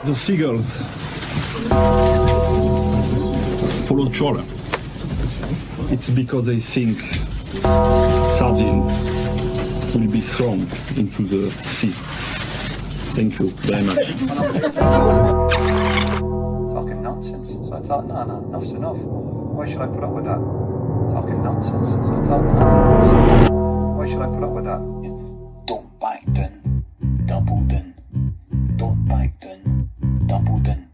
The seagulls follow trawler. It's because they think sardines will be thrown into the sea. Thank you very much. Talking nonsense. So I thought, no, enough's enough. Why should I put up with that? Talking nonsense. So I thought, no, enough's enough. Why should I put up with that? Don't back down, double down. Don't back down, double down.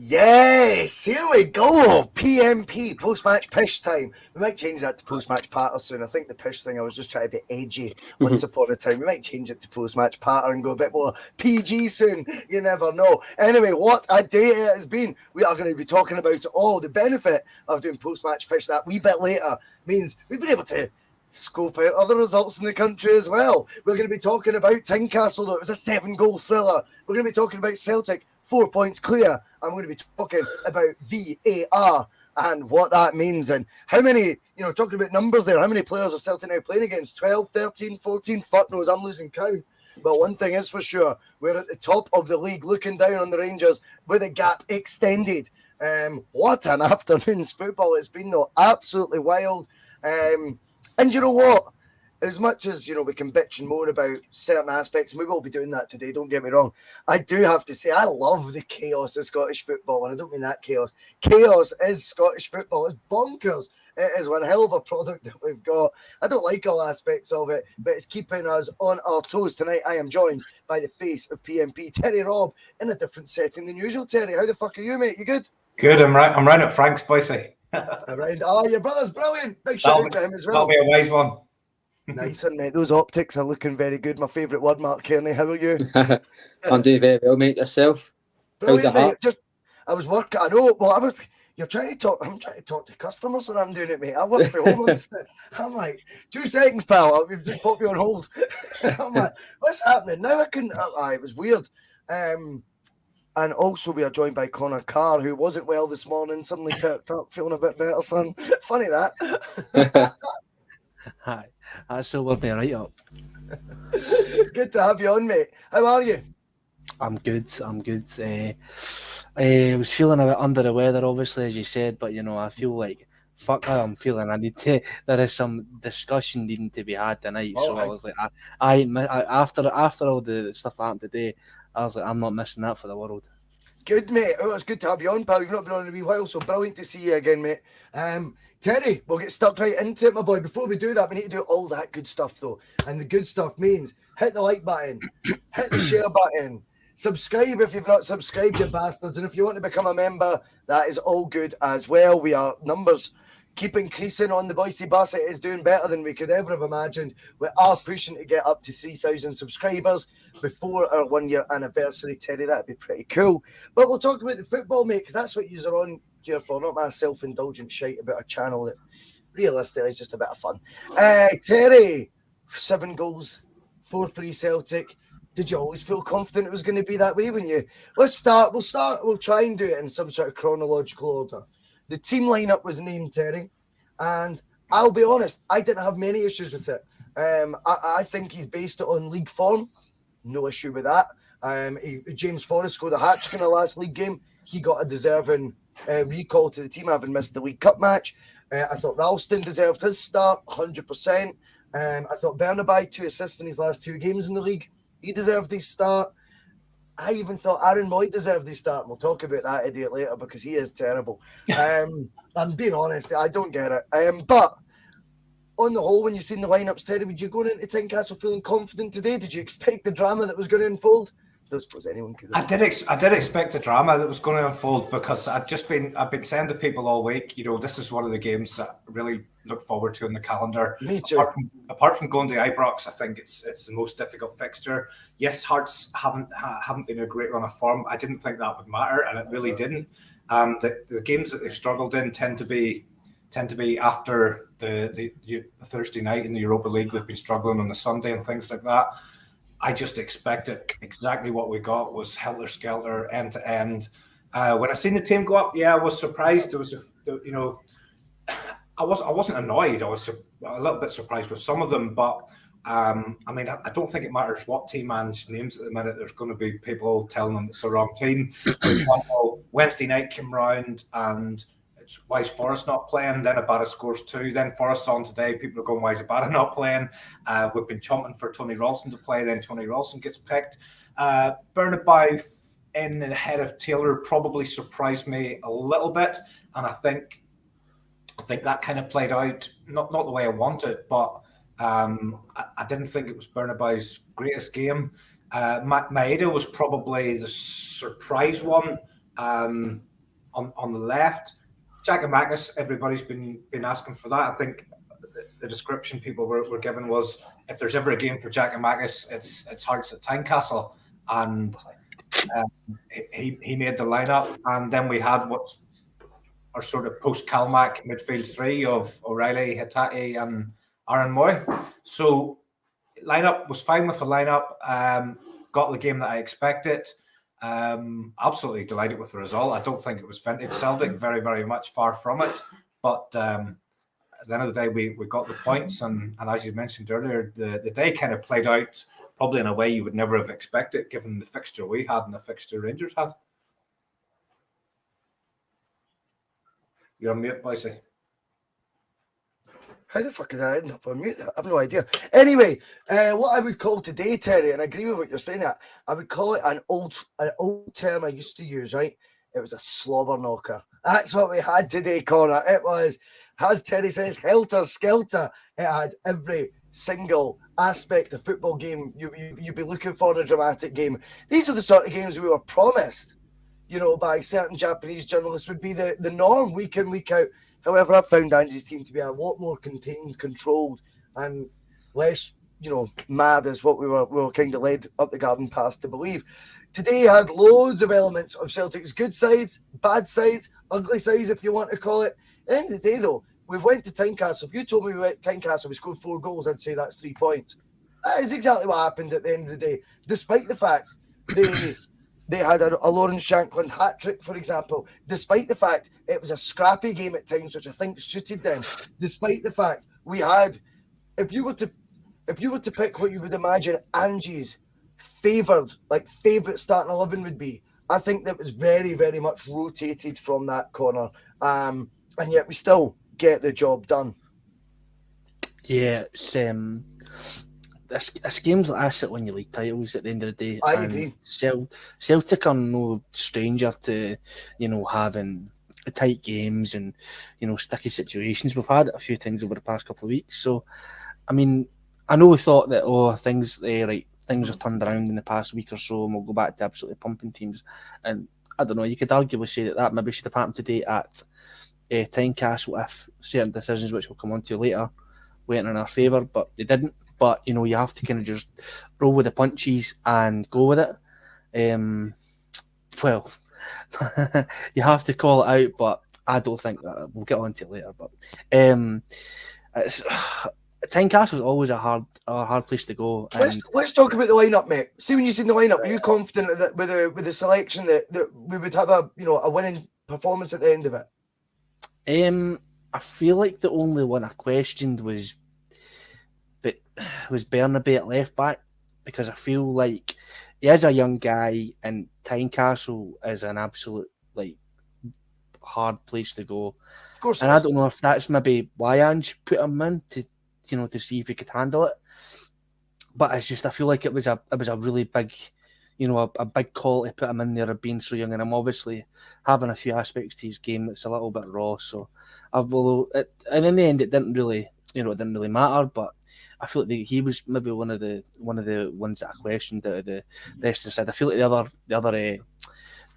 Yes, here we go. P.M.P, post-match pish time. We might change that to post-match patter soon. I think the pish thing, I was just trying to be edgy once upon a time. We might change it to post-match patter and go a bit more PG soon. You never know. Anyway, what a day it has been. We are going to be talking about the benefit of doing post-match pish that wee bit later means we've been able to scope out other results in the country as well. We're going to be talking about Tynecastle, though. It was a 7-goal thriller. We're going to be talking about Celtic, 4 points clear. I'm going to be talking about VAR and what that means and how many, talking about numbers there, how many players are Celtic now playing against? 12, 13, 14? Fuck knows, I'm losing count. But one thing is for sure, we're at the top of the league looking down on the Rangers with a gap extended. What an afternoon's football it's been, though. Absolutely wild. And you know what? As much as, we can bitch and moan about certain aspects, and we will be doing that today, don't get me wrong, I do have to say I love the chaos of Scottish football, and I don't mean that chaos. Chaos is Scottish football. It's bonkers. It is one hell of a product that we've got. I don't like all aspects of it, but it's keeping us on our toes. Tonight, I am joined by the face of P.M.P, Terry Robb, in a different setting than usual. Terry, how the fuck are you, mate? You good? Good, I'm round at Frank's, Boysy. Around. Oh, your brother's brilliant. Big shout out to him as well. That'll be a wise one. Nice one, mate. Those optics are looking very good. My favourite word, Mark Kearney. How are you? I'm doing very well, mate. Yourself? Brilliant, mate. I was working. I know. Well, you're trying to talk. I'm trying to talk to customers when I'm doing it, mate. I work from home. I'm like, 2 seconds, pal. We've just put you on hold. I'm like, what's happening now? I couldn't. It was weird. And also, we are joined by Connor Carr, who wasn't well this morning. Suddenly perked up, feeling a bit better, son. Funny that. Hi. That's so worth me right up. Good to have you on, mate. How are you? I'm good. I was feeling a bit under the weather, obviously, as you said, but I feel like fuck how I'm feeling. There is some discussion needing to be had tonight. So I was like, after all the stuff that happened today, I was like, I'm not missing that for the world. Good, mate. Oh, it's good to have you on, pal. You've not been on in a wee while, so brilliant to see you again, mate. Terry, we'll get stuck right into it, my boy. Before we do that, we need to do all that good stuff, though. And the good stuff means hit the like button, hit the share button, subscribe if you've not subscribed, you bastards. And if you want to become a member, that is all good as well. We are numbers keep increasing on the Boise bus. It is doing better than we could ever have imagined. We are pushing to get up to 3,000 subscribers before our 1 year anniversary, Terry. That'd be pretty cool. But we'll talk about the football, mate, because that's what you are on here for, not my self-indulgent shite about a channel that realistically is just a bit of fun. Terry, 7 goals, 4-3 Celtic. Did you always feel confident it was going to be that way when you... We'll try and do it in some sort of chronological order. The team lineup was named, Terry, and I'll be honest, I didn't have many issues with it. I think he's based it on league form. No issue with that. James Forrest scored a hat-trick in the last league game. He got a deserving recall to the team, having missed the League Cup match. I thought Ralston deserved his start, 100%. I thought Bernabei, 2 assists in his last 2 games in the league. He deserved his start. I even thought Aaron Moy deserved his start. We'll talk about that idiot later because he is terrible. I'm being honest, I don't get it. But on the whole, when you've seen the lineups, Terry, would you go into Tynecastle feeling confident today? Did you expect the drama that was going to unfold? I don't suppose anyone could. I did expect the drama that was going to unfold because I've been saying to people all week, this is one of the games that I really look forward to in the calendar. Me too. Apart from going to Ibrox, I think it's the most difficult fixture. Yes, Hearts haven't been a great run of form. I didn't think that would matter, and it really didn't. The games that they've struggled in tend to be after the Thursday night in the Europa League. They've been struggling on the Sunday and things like that. I just expected exactly what we got was helter-skelter, end-to-end. When I seen the team go up, I was surprised. There was I wasn't annoyed. I was a little bit surprised with some of them, but I don't think it matters what team man's names at the minute. There's going to be people telling them it's the wrong team. For example, Wednesday night came round and why is Forrest not playing? Then Abada scores 2. Then Forrest on today. People are going, why is Abada not playing? We've been chomping for Tony Ralston to play. Then Tony Ralston gets picked. Bernabei in ahead of Taylor probably surprised me a little bit, and I think that kind of played out not the way I wanted, but I didn't think it was Bernabei's greatest game. Maeda was probably the surprise one on the left. Giakoumakis, everybody's been asking for that. I think the description people were given was, if there's ever a game for Giakoumakis, it's Hearts at Tynecastle, and he made the lineup. And then we had what's our sort of post-Kalmak midfield 3 of O'Reilly, Hitati, and Aaron Moy. So lineup was fine with the lineup. Got the game that I expected. Absolutely delighted with the result. I don't think it was vintage Celtic, very, very much far from it. But at the end of the day, we got the points. And as you mentioned earlier, the day kind of played out probably in a way you would never have expected, given the fixture we had and the fixture Rangers had. You're on mute, Boise. How the fuck did I end up on mute there? I have no idea. Anyway, what I would call today, Terry, and I agree with what you're saying, that I would call it an old term I used to use, right? It was a slobber knocker. That's what we had today, Connor. It was, as Terry says, helter-skelter. It had every single aspect of football game you'd be looking for in a dramatic game. These are the sort of games we were promised, by certain Japanese journalists would be the norm week in, week out. However, I've found Ange's team to be a lot more contained, controlled, and less, mad as what we were kind of led up the garden path to believe. Today had loads of elements of Celtic's good sides, bad sides, ugly sides, if you want to call it. At the end of the day, though, we went to Tynecastle. If you told me we went to Tynecastle, we scored 4 goals, I'd say that's 3 points. That is exactly what happened at the end of the day, despite the fact they had a Lawrence Shankland hat-trick, for example, despite the fact it was a scrappy game at times, which I think suited them, despite the fact we had, if you were to pick what you would imagine Angie's favourite starting 11 would be, I think that was very, very much rotated from that corner. And yet we still get the job done. Yeah, it's games like this that win you league titles at the end of the day. I agree. Celtic are no stranger to, having tight games and, sticky situations. We've had a few things over the past couple of weeks. So, I know we thought that, things are turned around in the past week or so and we'll go back to absolutely pumping teams. And I don't know, you could arguably say that maybe should have happened today at Tynecastle if certain decisions, which we'll come on to later, went in our favour, but they didn't. But you know, you have to kind of just roll with the punches and go with it. Well, you have to call it out, but I don't think that we'll get on to it later. But it's Tynecastle's always a hard place to go. And Let's talk about the lineup, mate. See, when you seen the lineup, are you confident that with the selection that we would have a winning performance at the end of it? I feel like the only one I questioned was Bernabe at left back, because I feel like he is a young guy and Tynecastle is an absolute hard place to go. Of course, and I don't know if that's maybe why Ange put him in to see if he could handle it. But it's just I feel like it was a really big, a big call to put him in there of being so young, and I'm obviously having a few aspects to his game that's a little bit raw. So, and in the end, it didn't really matter. But I feel like he was maybe one of the ones that I questioned out of the rest of the side. I feel like the other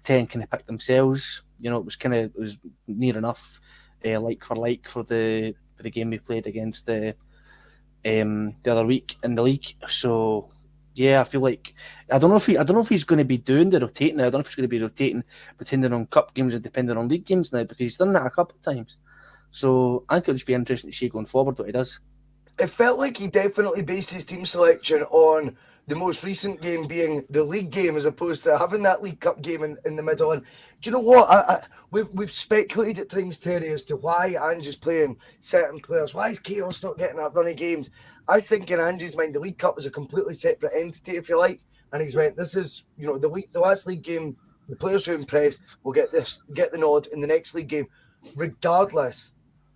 10 kind of picked themselves. It was near enough like for the game we played against the other week in the league. So yeah, I feel like I don't know if he's going to be doing the rotating. I don't know if he's going to be rotating depending on cup games and depending on league games now, because he's done that a couple of times. So I think it'll just be interesting to see going forward what he does. It felt like he definitely based his team selection on the most recent game being the league game, as opposed to having that League Cup game in the middle. And do you know what? We've speculated at times, Terry, as to why Ange is playing certain players. Why is Chaos not getting that run of games? I think in Ange's mind, the League Cup is a completely separate entity, if you like. And he's went, this is, the last league game, the players who impressed will get the nod in the next league game, regardless.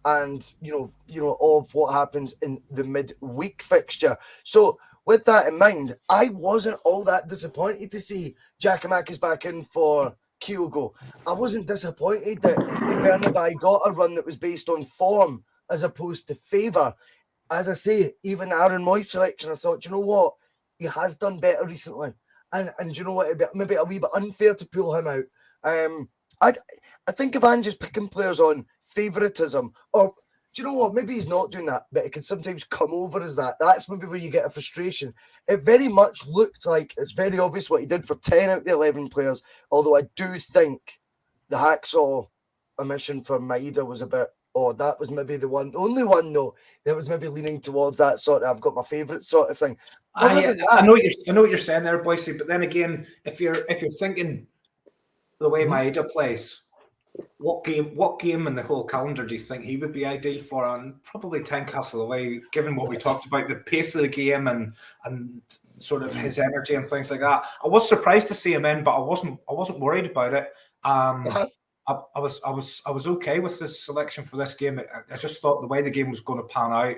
And of what happens in the midweek fixture. So with that in mind, I wasn't all that disappointed to see Giacomakis back in for Kyogo. I wasn't disappointed that Bernabe got a run that was based on form as opposed to favour. As I say, even Aaron Moy's selection, I thought, you know what, he has done better recently, and you know what, it'd be maybe a wee bit unfair to pull him out. I think if Ange's picking players on favouritism, or do you know what, maybe he's not doing that, but it can sometimes come over as that. That's maybe where you get a frustration. It very much looked like it's very obvious what he did for 10 out of the 11 players, although I do think the hacksaw omission for Maeda was a bit odd. That was maybe the only one though that was maybe leaning towards that sort of I've got my favourite sort of thing. I know what you're saying there, Boise, but then again, if you're thinking the way Maeda plays, what game in the whole calendar do you think he would be ideal for? And probably Tynecastle away, given what we talked about, the pace of the game and sort of his energy and things like that. I was surprised to see him in, but I wasn't worried about it. I was okay with this selection for this game. I just thought the way the game was going to pan out,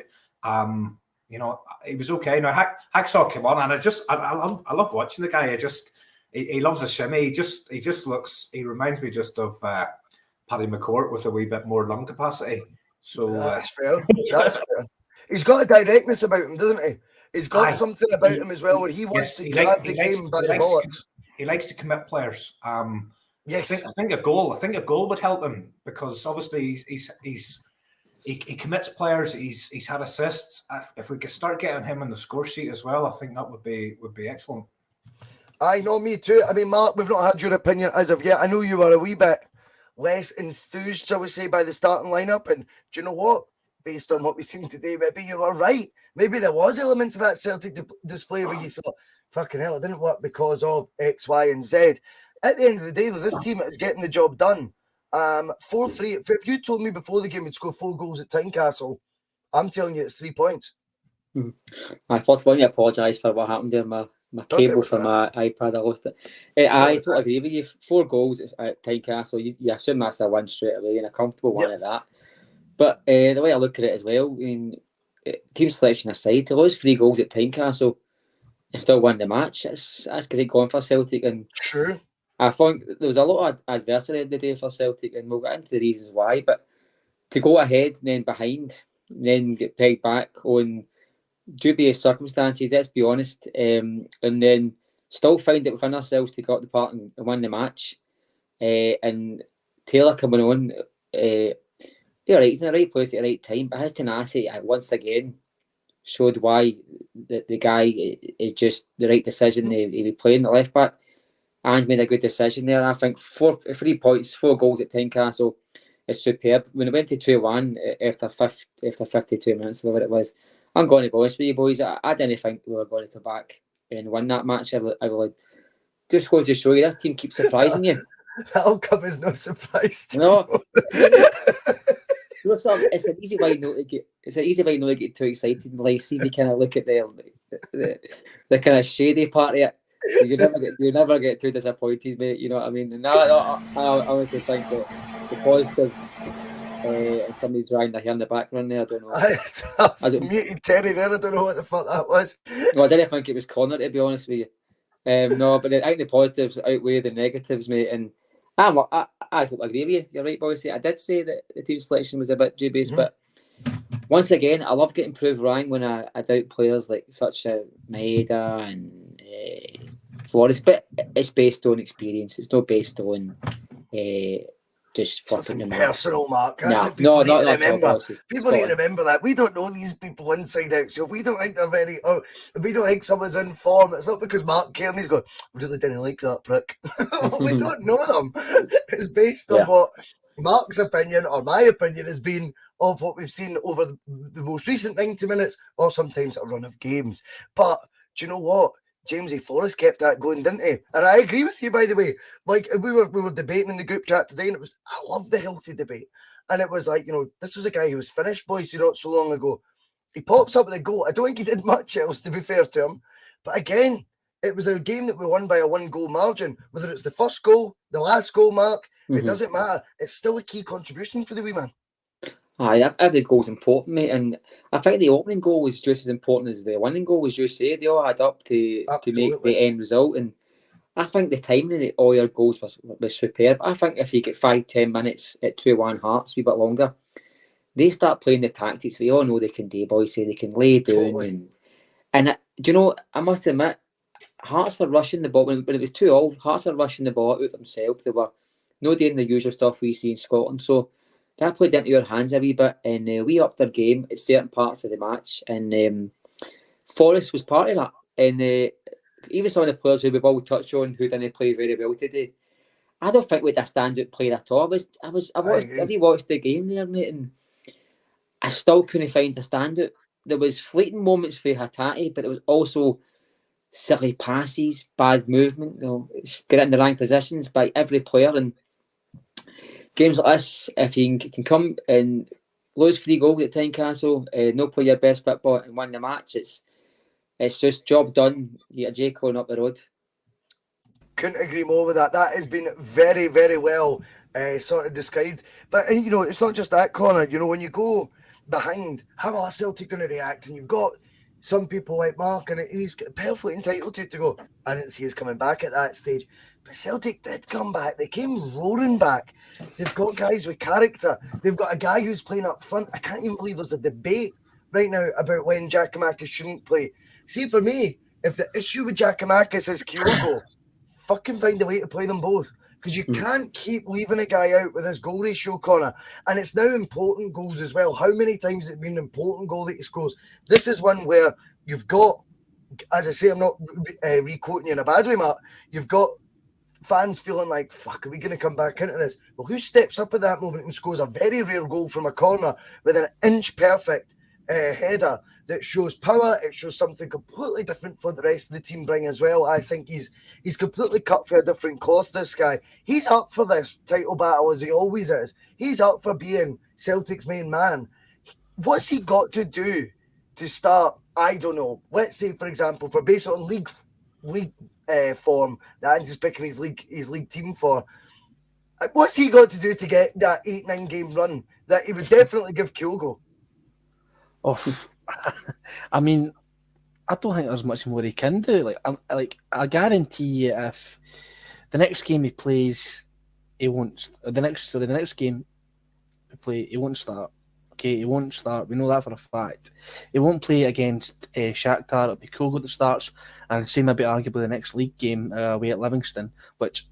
it was okay. Now Hacksaw came on, and I love watching the guy. He loves a shimmy. He reminds me just of Paddy McCourt with a wee bit more lung capacity. So that's fair. That's fair. He's got a directness about him, doesn't he? He's got something about him as well where he wants to grab the game by the bollocks. He likes to commit players. Yes, I think a goal would help him, because obviously he commits players. He's had assists. If we could start getting him on the score sheet as well, I think that would be excellent. I know, me too. I mean, Mark, we've not had your opinion as of yet. I know you were a wee bit less enthused, shall we say, by the starting lineup. And do you know what? Based on what we've seen today, maybe you were right. Maybe there was elements of that Celtic display where you thought, fucking hell, it didn't work because of X, Y, and Z. At the end of the day, though, this team is getting the job done. 4-3. If you told me before the game we'd score 4 goals at Tynecastle, I'm telling you it's 3 points. First of all, I apologise for what happened there. My cable for my iPad, I lost it. I totally agree with you. 4 goals at Tynecastle, you assume that's a win straight away, and a comfortable one at that. But the way I look at it as well, I mean, team selection aside, to lose 3 goals at Tynecastle and still win the match, that's great going for Celtic. And true. I think there was a lot of adversity the day for Celtic, and we'll get into the reasons why. But to go ahead and then behind, and then get pegged back on dubious circumstances, let's be honest, and then still find it within ourselves to go up the park and win the match. And Taylor coming on, You're right, he's in the right place at the right time, but his tenacity once again showed why the guy is just the right decision. He be playing the left back. Ange made a good decision there. I think 3 points, 4 goals at Tynecastle is superb. When it went to 2-1 after 52 minutes, whatever it was, I'm going to be honest with you, boys. I didn't think we were going to come back and win that match. I really just goes to show you this team keeps surprising you. That'll come as no surprise to No. you. It's an easy way not to get. It's an easy way not to get too excited in life. See, if you kind of look at the kind of shady part of it, you never get too disappointed, mate. You know what I mean? And I honestly think that the positives. And somebody's drying their hair in the background there. I don't know. I muted Terry there. I don't know what the fuck that was. No, I didn't think it was Connor, to be honest with you. No, but I think the positives outweigh the negatives, mate. And I totally agree with you. You're right, boys. I did say that the team selection was a bit dubious, but once again, I love getting proved wrong when I doubt players like such as Maeda and Flores. But it's based on experience. It's not based on just fucking personal, Mark. That's what people need to remember. People need to remember that we don't know these people inside out. So if we don't think they're very, or if we don't think someone's in form, it's not because Mark Kearney's going, really didn't like that prick. We don't know them. It's based on what Mark's opinion or my opinion has been of what we've seen over the most recent 90 minutes or sometimes a run of games. But do you know what? James A. Forrest kept that going, didn't he? And I agree with you, by the way. Like, we were debating in the group chat today, and I love the healthy debate. And it was like, this was a guy who was finished, boys, not so long ago. He pops up with a goal. I don't think he did much else, to be fair to him. But again, it was a game that we won by a 1-goal margin. Whether it's the first goal, the last goal, Mark, it doesn't matter. It's still a key contribution for the wee man. Every goal's important, mate, and I think the opening goal was just as important as the winning goal, as you say. They all add up to make the end result, and I think the timing of all your goals was superb. I think if you get 5-10 minutes at 2-1 Hearts, a wee bit longer, they start playing the tactics we all know they can do, boys. Say they can lay down, and do you know? I must admit, Hearts were rushing the ball when it was 2-2. Hearts were rushing the ball out themselves. They were not doing the usual stuff we see in Scotland, so that played into your hands a wee bit, and we upped our game at certain parts of the match, and Forrest was part of that. And even some of the players who we've all touched on who didn't play very well today, I don't think we had a standout player at all. I watched the game there, mate, and I still couldn't find a standout. There was fleeting moments for Hatate, but it was also silly passes, bad movement, get in the wrong positions by every player. And games like this, if you can come and lose 3 goals at Tynecastle, not play your best football and win the match, it's just job done. You get a J. Colin up the road. Couldn't agree more with that. That has been very, very well sort of described. But, it's not just that, Connor. When you go behind, how are Celtic going to react? And you've got some people like Mark, and he's perfectly entitled to go, I didn't see us coming back at that stage. But Celtic did come back. They came roaring back. They've got guys with character. They've got a guy who's playing up front. I can't even believe there's a debate right now about when Giakoumakis shouldn't play. See, for me, if the issue with Giakoumakis is Kyogo, fucking find a way to play them both. Because you can't keep leaving a guy out with his goal ratio, Connor. And it's now important goals as well. How many times has it been an important goal that he scores? This is one where you've got, as I say, I'm not re-quoting you in a bad way, Mark. You've got fans feeling like, fuck, are we going to come back into this? Well, who steps up at that moment and scores a very rare goal from a corner with an inch-perfect header that shows power? It shows something completely different for the rest of the team bring as well. I think he's completely cut for a different cloth, this guy. He's up for this title battle as he always is. He's up for being Celtic's main man. What's he got to do to start? I don't know. Let's say, for example, for based on league form that Andy's picking his league team for, what's he got to do to get that 8-9 game run that he would definitely give Kyogo? Oh, I mean, I don't think there's much more he can do. I guarantee you, if the next game he plays, he won't. The next game he play, he won't start. Okay, he won't start. We know that for a fact. He won't play against Shakhtar. It'll be Kyogo that starts, and same maybe arguably the next league game away at Livingston, which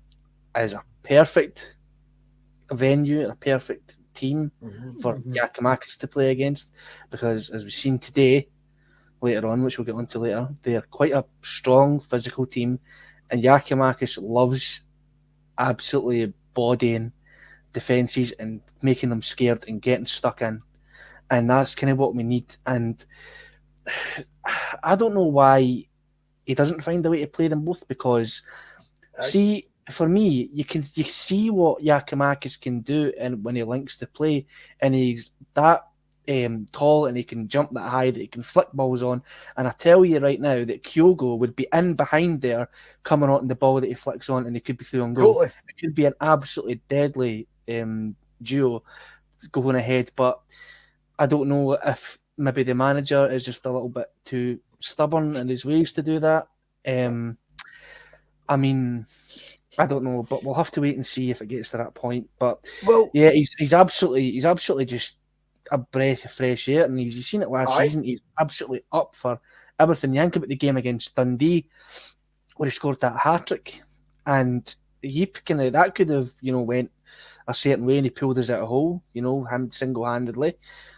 is a perfect venue, a perfect team for Giakoumakis to play against, because as we've seen today, later on, which we'll get onto later, they're quite a strong physical team, and Giakoumakis loves absolutely bodying defences and making them scared and getting stuck in, and that's kind of what we need. And I don't know why he doesn't find a way to play them both, because see, for me, you see what Giakoumakis can do, and when he links the play, and he's that tall, and he can jump that high, that he can flick balls on. And I tell you right now that Kyogo would be in behind there, coming on the ball that he flicks on, and he could be through on goal. Totally. It could be an absolutely deadly duo going ahead. But I don't know if maybe the manager is just a little bit too stubborn in his ways to do that. I mean, I don't know, but we'll have to wait and see if it gets to that point. But yeah, he's absolutely just a breath of fresh air, and you've seen it last season. He's absolutely up for everything. You think about the game against Dundee, where he scored that hat-trick, and that could have went a certain way, and he pulled us out of hole, him single-handedly.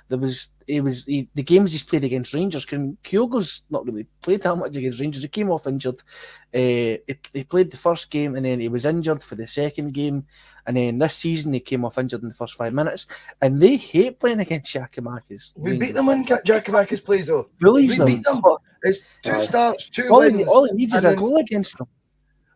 The games he's played against Rangers, Kyogo's not really played that much against Rangers. He came off injured. He played the first game, and then he was injured for the second game. And then this season, he came off injured in the first 5 minutes. And they hate playing against Giakoumakis. We beat them when Giakoumakis plays, though. Bullies we beat them. It's 2 starts, 2 wins. All he needs is a goal against them.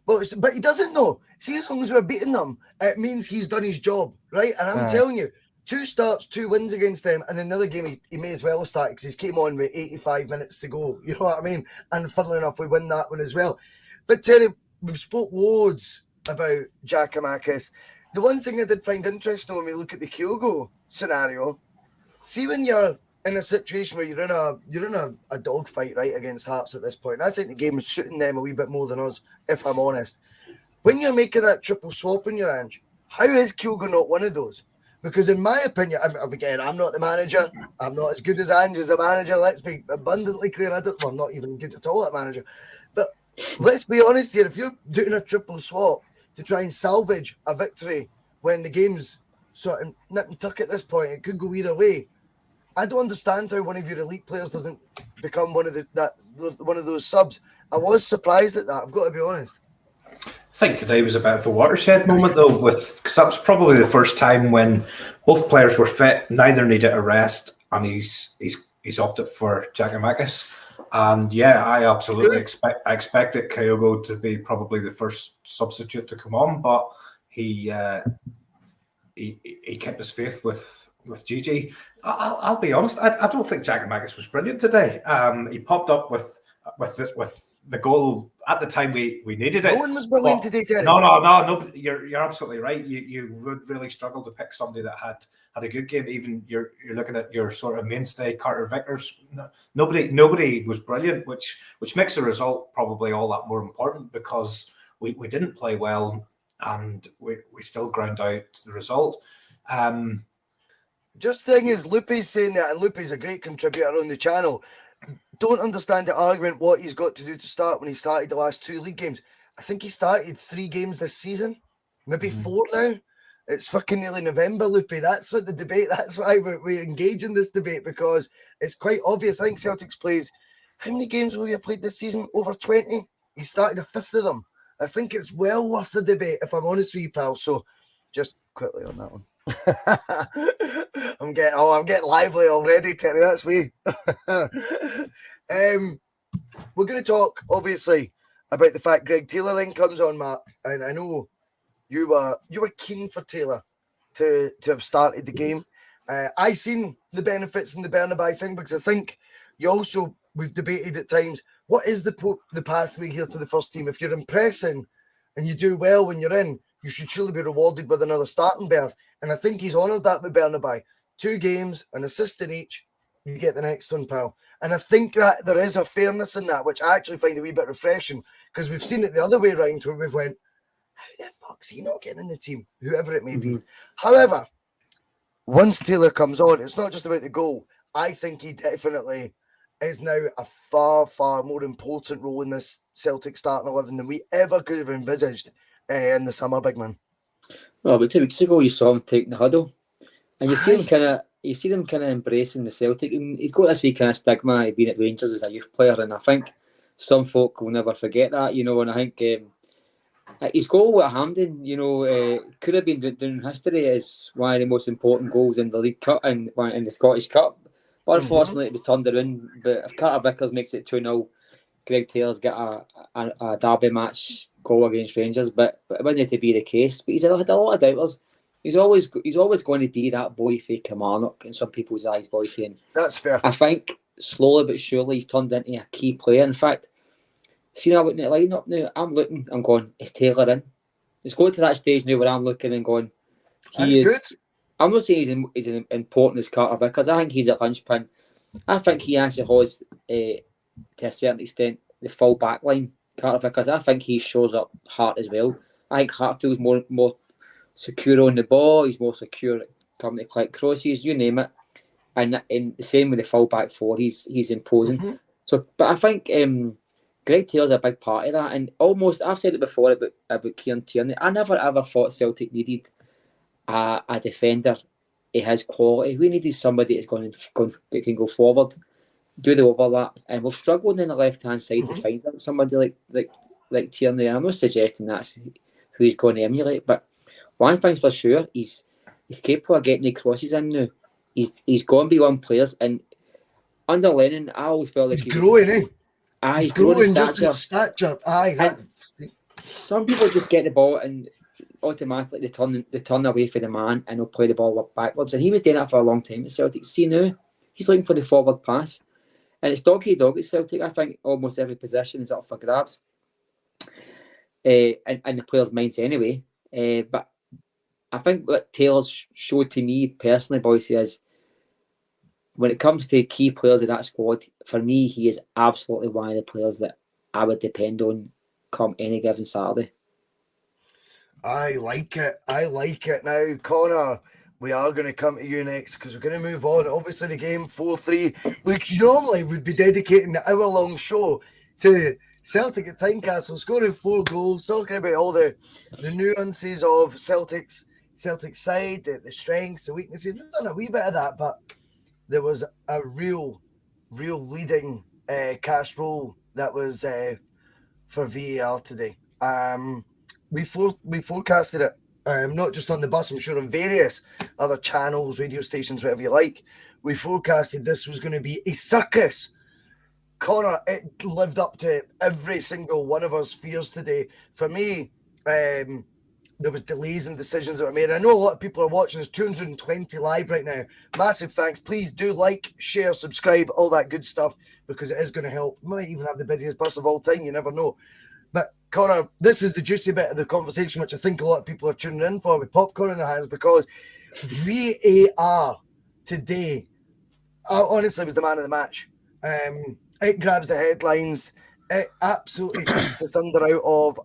Well, but he doesn't know. See, as long as we're beating them, it means he's done his job, right? And I'm telling you, 2 starts, 2 wins against them, and another game he may as well have started, because he came on with 85 minutes to go. You know what I mean? And funnily enough, we win that one as well. But Terry, we've spoke loads about Giakoumakis. The one thing I did find interesting when we look at the Kyogo scenario, see when you're in a situation where you're in a dogfight, right, against Hearts at this point. I think the game is suiting them a wee bit more than us, if I'm honest. When you're making that triple swap in your Ange, how is Kyogo not one of those? Because in my opinion, again, I'm not the manager. I'm not as good as Ange as a manager. Let's be abundantly clear. I'm not even good at all at manager. But let's be honest here. If you're doing a triple swap to try and salvage a victory when the game's sort of nip and tuck at this point, it could go either way. I don't understand how one of your elite players doesn't become one of those subs. I was surprised at that. I've got to be honest. I think today was a bit of a watershed moment, though, because that was probably the first time when both players were fit, neither needed a rest, and he's opted for Giakoumakis. And yeah, I absolutely expected Kyogo to be probably the first substitute to come on, but he kept his faith with Gigi. I'll be honest, I don't think Giakoumakis was brilliant today. He popped up with the goal at the time we needed it. No one was brilliant today, Terry. No. You're absolutely right. You would really struggle to pick somebody that had a good game. Even you're looking at your sort of mainstay, Carter Vickers. Nobody was brilliant, which makes the result probably all that more important, because we didn't play well and we still ground out the result. Just thing is, Lupe's saying that, and Lupe's a great contributor on the channel. Don't understand the argument what he's got to do to start when he started the last 2 league games. I think he started 3 games this season, maybe 4 now. It's fucking nearly November, Lupe. That's what the debate. That's why we engage in this debate, because it's quite obvious. I think Celtic's played. How many games will you have played this season? Over 20. He started a 5th of them. I think it's well worth the debate, if I'm honest with you, pal. So, just quickly on that one. I'm getting lively already, Terry. That's me. We're going to talk, obviously, about the fact Greg Taylor then comes on, Mark, and I know you were keen for Taylor to have started the game. I seen the benefits in the Bernabei thing, because I think we've debated at times, what is the pathway here to the first team? If you're impressing and you do well when you're in, you should surely be rewarded with another starting berth. And I think he's honoured that with Bernabei. 2 games, an assist in each, you get the next one, pal. And I think that there is a fairness in that, which I actually find a wee bit refreshing, because we've seen it the other way around, where we've went, how the fuck's he not getting in the team? Whoever it may be. However, once Taylor comes on, it's not just about the goal. I think he definitely is now a far, far more important role in this Celtic starting 11 than we ever could have envisaged in the summer, big man. Well, about 2 weeks ago, you saw him taking the huddle, And you see them kind of embracing the Celtic. And he's got this wee kind of stigma of being at Rangers as a youth player, and I think some folk will never forget that, you know. And I think his goal at Hampden, you know, could have been doing history as one of the most important goals in the League Cup and in the Scottish Cup. But unfortunately, it was turned around. But if Carter Vickers makes it 2-0, Greg Taylor's got a derby match goal against Rangers. But it wasn't to be the case. But he's had a lot of doubters. He's always going to be that boy for Kilmarnock in some people's eyes, boy, saying. That's fair. I think slowly but surely he's turned into a key player. In fact, see now looking at the lineup now, I'm going, is Taylor in? It's going to that stage now where I'm looking and going, That's good. I'm not saying he's as important as Carter Vickers. I think he's a linchpin. I think he actually has, to a certain extent, the full back line, Carter Vickers. I think he shows up Hart as well. I think Hart feels more secure on the ball. He's more secure coming to collect crosses, you name it. And the same with the full back four, he's imposing. So, but I think Greg Taylor's a big part of that. And almost, I've said it before about Kieran Tierney. I never ever thought Celtic needed a defender of his quality. We needed somebody that's that can go forward, do the overlap, and we've struggled in the left hand side to find somebody like Tierney. I'm not suggesting that's who he's going to emulate, but one thing's for sure, he's capable of getting the crosses in now. He's going beyond players, and under Lennon, I always felt like he's growing, eh? He's growing just in stature. Some people just get the ball and automatically they turn away from the man and they'll play the ball backwards. And he was doing that for a long time at Celtic. See now, he's looking for the forward pass. And it's dog at Celtic. I think almost every position is up for grabs. And the players' minds anyway. But I think what Taylor's showed to me personally, boys, is when it comes to key players of that squad, for me, he is absolutely one of the players that I would depend on come any given Saturday. I like it now. Connor, we are going to come to you next because we're going to move on. Obviously, the game 4-3, which normally would be dedicating the hour-long show to Celtic at Tynecastle, scoring 4 goals, talking about all the nuances of Celtic's side, the strengths, the weaknesses. We've done a wee bit of that, but there was a real leading cast role that was for VAR today. We forecasted it, not just on the bus, I'm sure on various other channels, radio stations, whatever you like. We forecasted this was going to be a circus. Connor, it lived up to every single one of us fears today. For me, there was delays and decisions that were made. I know a lot of people are watching. There's 220 live right now. Massive thanks. Please do like, share, subscribe, all that good stuff, because it is going to help. We might even have the busiest bus of all time. You never know. But Connor, this is the juicy bit of the conversation, which I think a lot of people are tuning in for with popcorn in their hands, because VAR today, honestly, was the man of the match. It grabs the headlines. It absolutely takes the thunder out of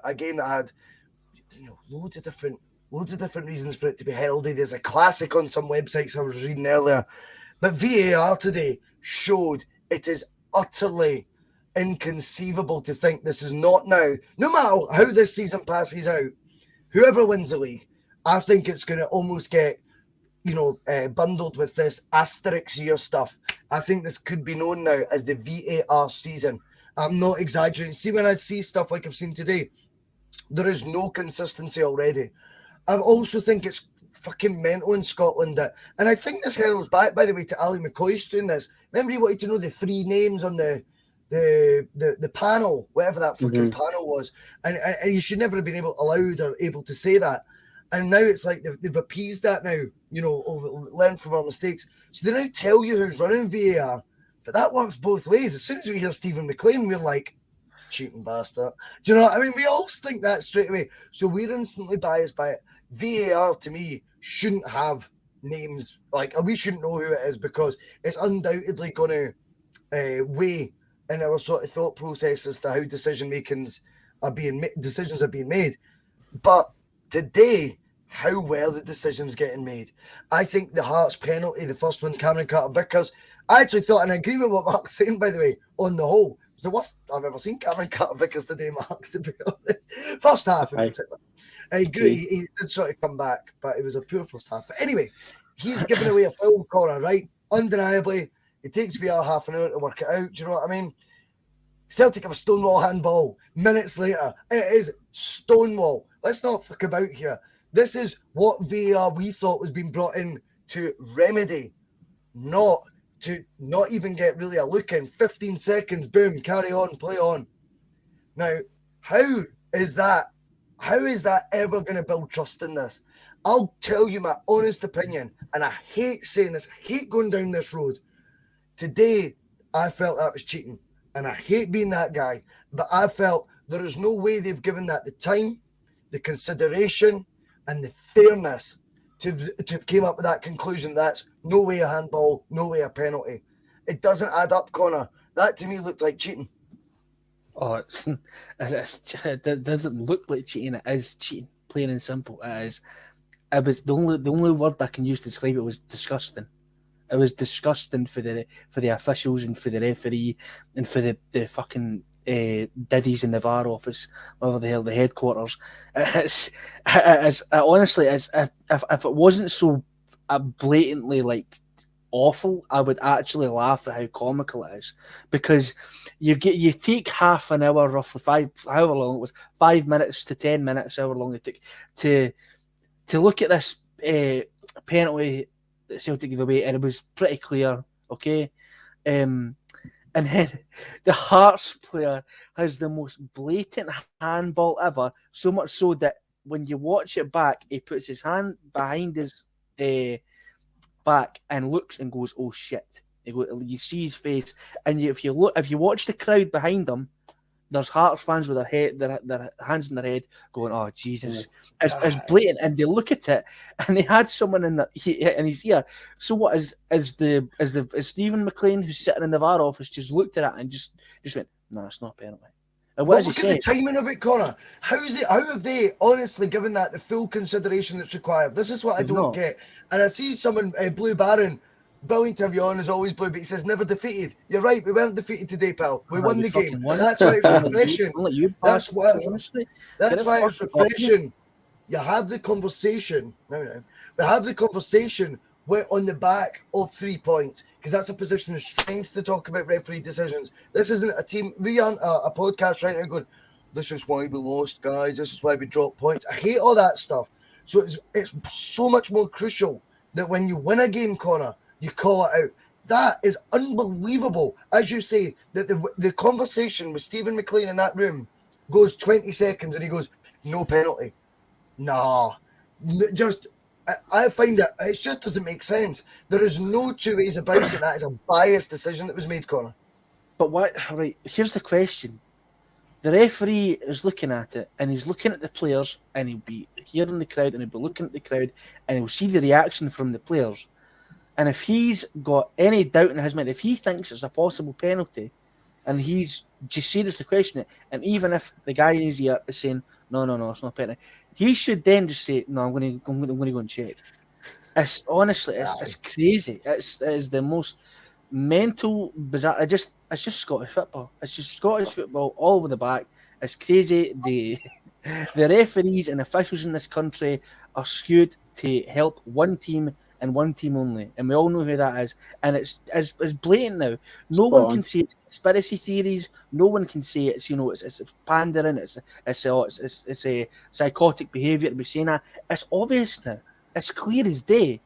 a game that had loads of different reasons for it to be heralded as a classic on some websites I was reading earlier. But VAR today showed it is utterly inconceivable to think this is not now, no matter how this season passes out, whoever wins the league, I think it's going to almost get bundled with this asterisk year stuff. I think this could be known now as the VAR season. I'm not exaggerating. See, when I see stuff like I've seen today, there is no consistency already. I also think it's fucking mental in Scotland and I think this heralds back, by the way, to Ali McCoy's doing this. Remember, he wanted to know the 3 names on the panel, whatever that fucking panel was, and you should never have been allowed or able to say that. And now it's like they've appeased that now, learn from our mistakes. So they now tell you who's running VAR, but that works both ways. As soon as we hear Stephen McLean, we're like, cheating bastard. Do you know what I mean? We all think that straight away. So we're instantly biased by it. VAR, to me, shouldn't have names. We shouldn't know who it is, because it's undoubtedly going to weigh in our sort of thought process as to how decisions are being made. But today, how were the decisions getting made? I think the Hearts penalty, the first one, Cameron Carter-Vickers, I actually thought, and I agree with what Mark's saying, by the way, on the whole, it was the worst I've ever seen Cameron Carter-Vickers today, Mark, to be honest. First half in particular. I agree. He did sort of come back, but it was a poor first half. But anyway, he's given away a foul corner, right? Undeniably, it takes VR half an hour to work it out. Do you know what I mean? Celtic have a stonewall handball. Minutes later, it is stonewall. Let's not fuck about here. This is what VAR we thought was being brought in to remedy, not even get really a look in. 15 seconds, boom, carry on, play on. Now, how is that ever going to build trust in this? I'll tell you my honest opinion, and I hate saying this, I hate going down this road. Today, I felt that was cheating, and I hate being that guy, but I felt there is no way they've given that the time, the consideration, and the fairness to came up with that conclusion. That's no way a handball, no way a penalty. It doesn't add up, Connor. That to me looked like cheating. Oh, it doesn't look like cheating. It is cheating, plain and simple. It is. It was the only word I can use to describe it was disgusting. It was disgusting for the officials and for the referee and for the fucking diddies in the VAR office, whatever the hell, the headquarters. It's honestly, if it wasn't so blatantly like awful, I would actually laugh at how comical it is, because you take half an hour, roughly however long it was, 5 minutes to 10 minutes, however long it took to look at this penalty that Celtic gave away, and it was pretty clear, okay? And then the Hearts player has the most blatant handball ever, so much so that when you watch it back, he puts his hand behind his back and looks and goes, "Oh shit!" You see his face, and if you watch the crowd behind him, there's Hearts fans with their hands in their head, going, "Oh Jesus!" It's blatant, and they look at it, and they had someone in his ear. So what is Stephen McLean, who's sitting in the VAR office, just looked at it and just went, "No, it's not a penalty." And what look at the timing of it, Connor. How have they honestly given that the full consideration that's required? This is what I don't get. And I see someone, Blue Baron, brilliant to have you on as always, Blue, but he says never defeated. You're right, we weren't defeated today, pal. We won the game. That's why it's refreshing. That's why it's refreshing. You have the conversation. No. We have the conversation on the back of 3 points, because that's a position of strength to talk about referee decisions. This isn't a team. We aren't a podcast right now going, "This is why we lost, guys. This is why we dropped points." I hate all that stuff. So it's so much more crucial that when you win a game, Connor, you call it out. That is unbelievable. As you say, that the conversation with Stephen McLean in that room goes 20 seconds and he goes, "No penalty." Nah. I find that it just doesn't make sense. There is no two ways about it. That is a biased decision that was made, Connor. But why? Right, here's the question. The referee is looking at it, and he's looking at the players, and he'll be hearing the crowd, and he'll be looking at the crowd, and he'll see the reaction from the players. And if he's got any doubt in his mind, if he thinks it's a possible penalty, and he's just seriously questioning it, and even if the guy in his ear is saying, no, it's not a penalty, he should then just say, "No, I'm going to go and check." It's honestly, it's crazy. It is the most mental, bizarre. It's just Scottish football. It's just Scottish football all over the back. It's crazy. The referees and officials in this country are skewed to help one team and one team only, and we all know who that is. And it's blatant now. No one can say it's conspiracy theories. No one can say it's it's pandering. It's a psychotic behaviour to be saying that. It's obvious now. It's clear as day.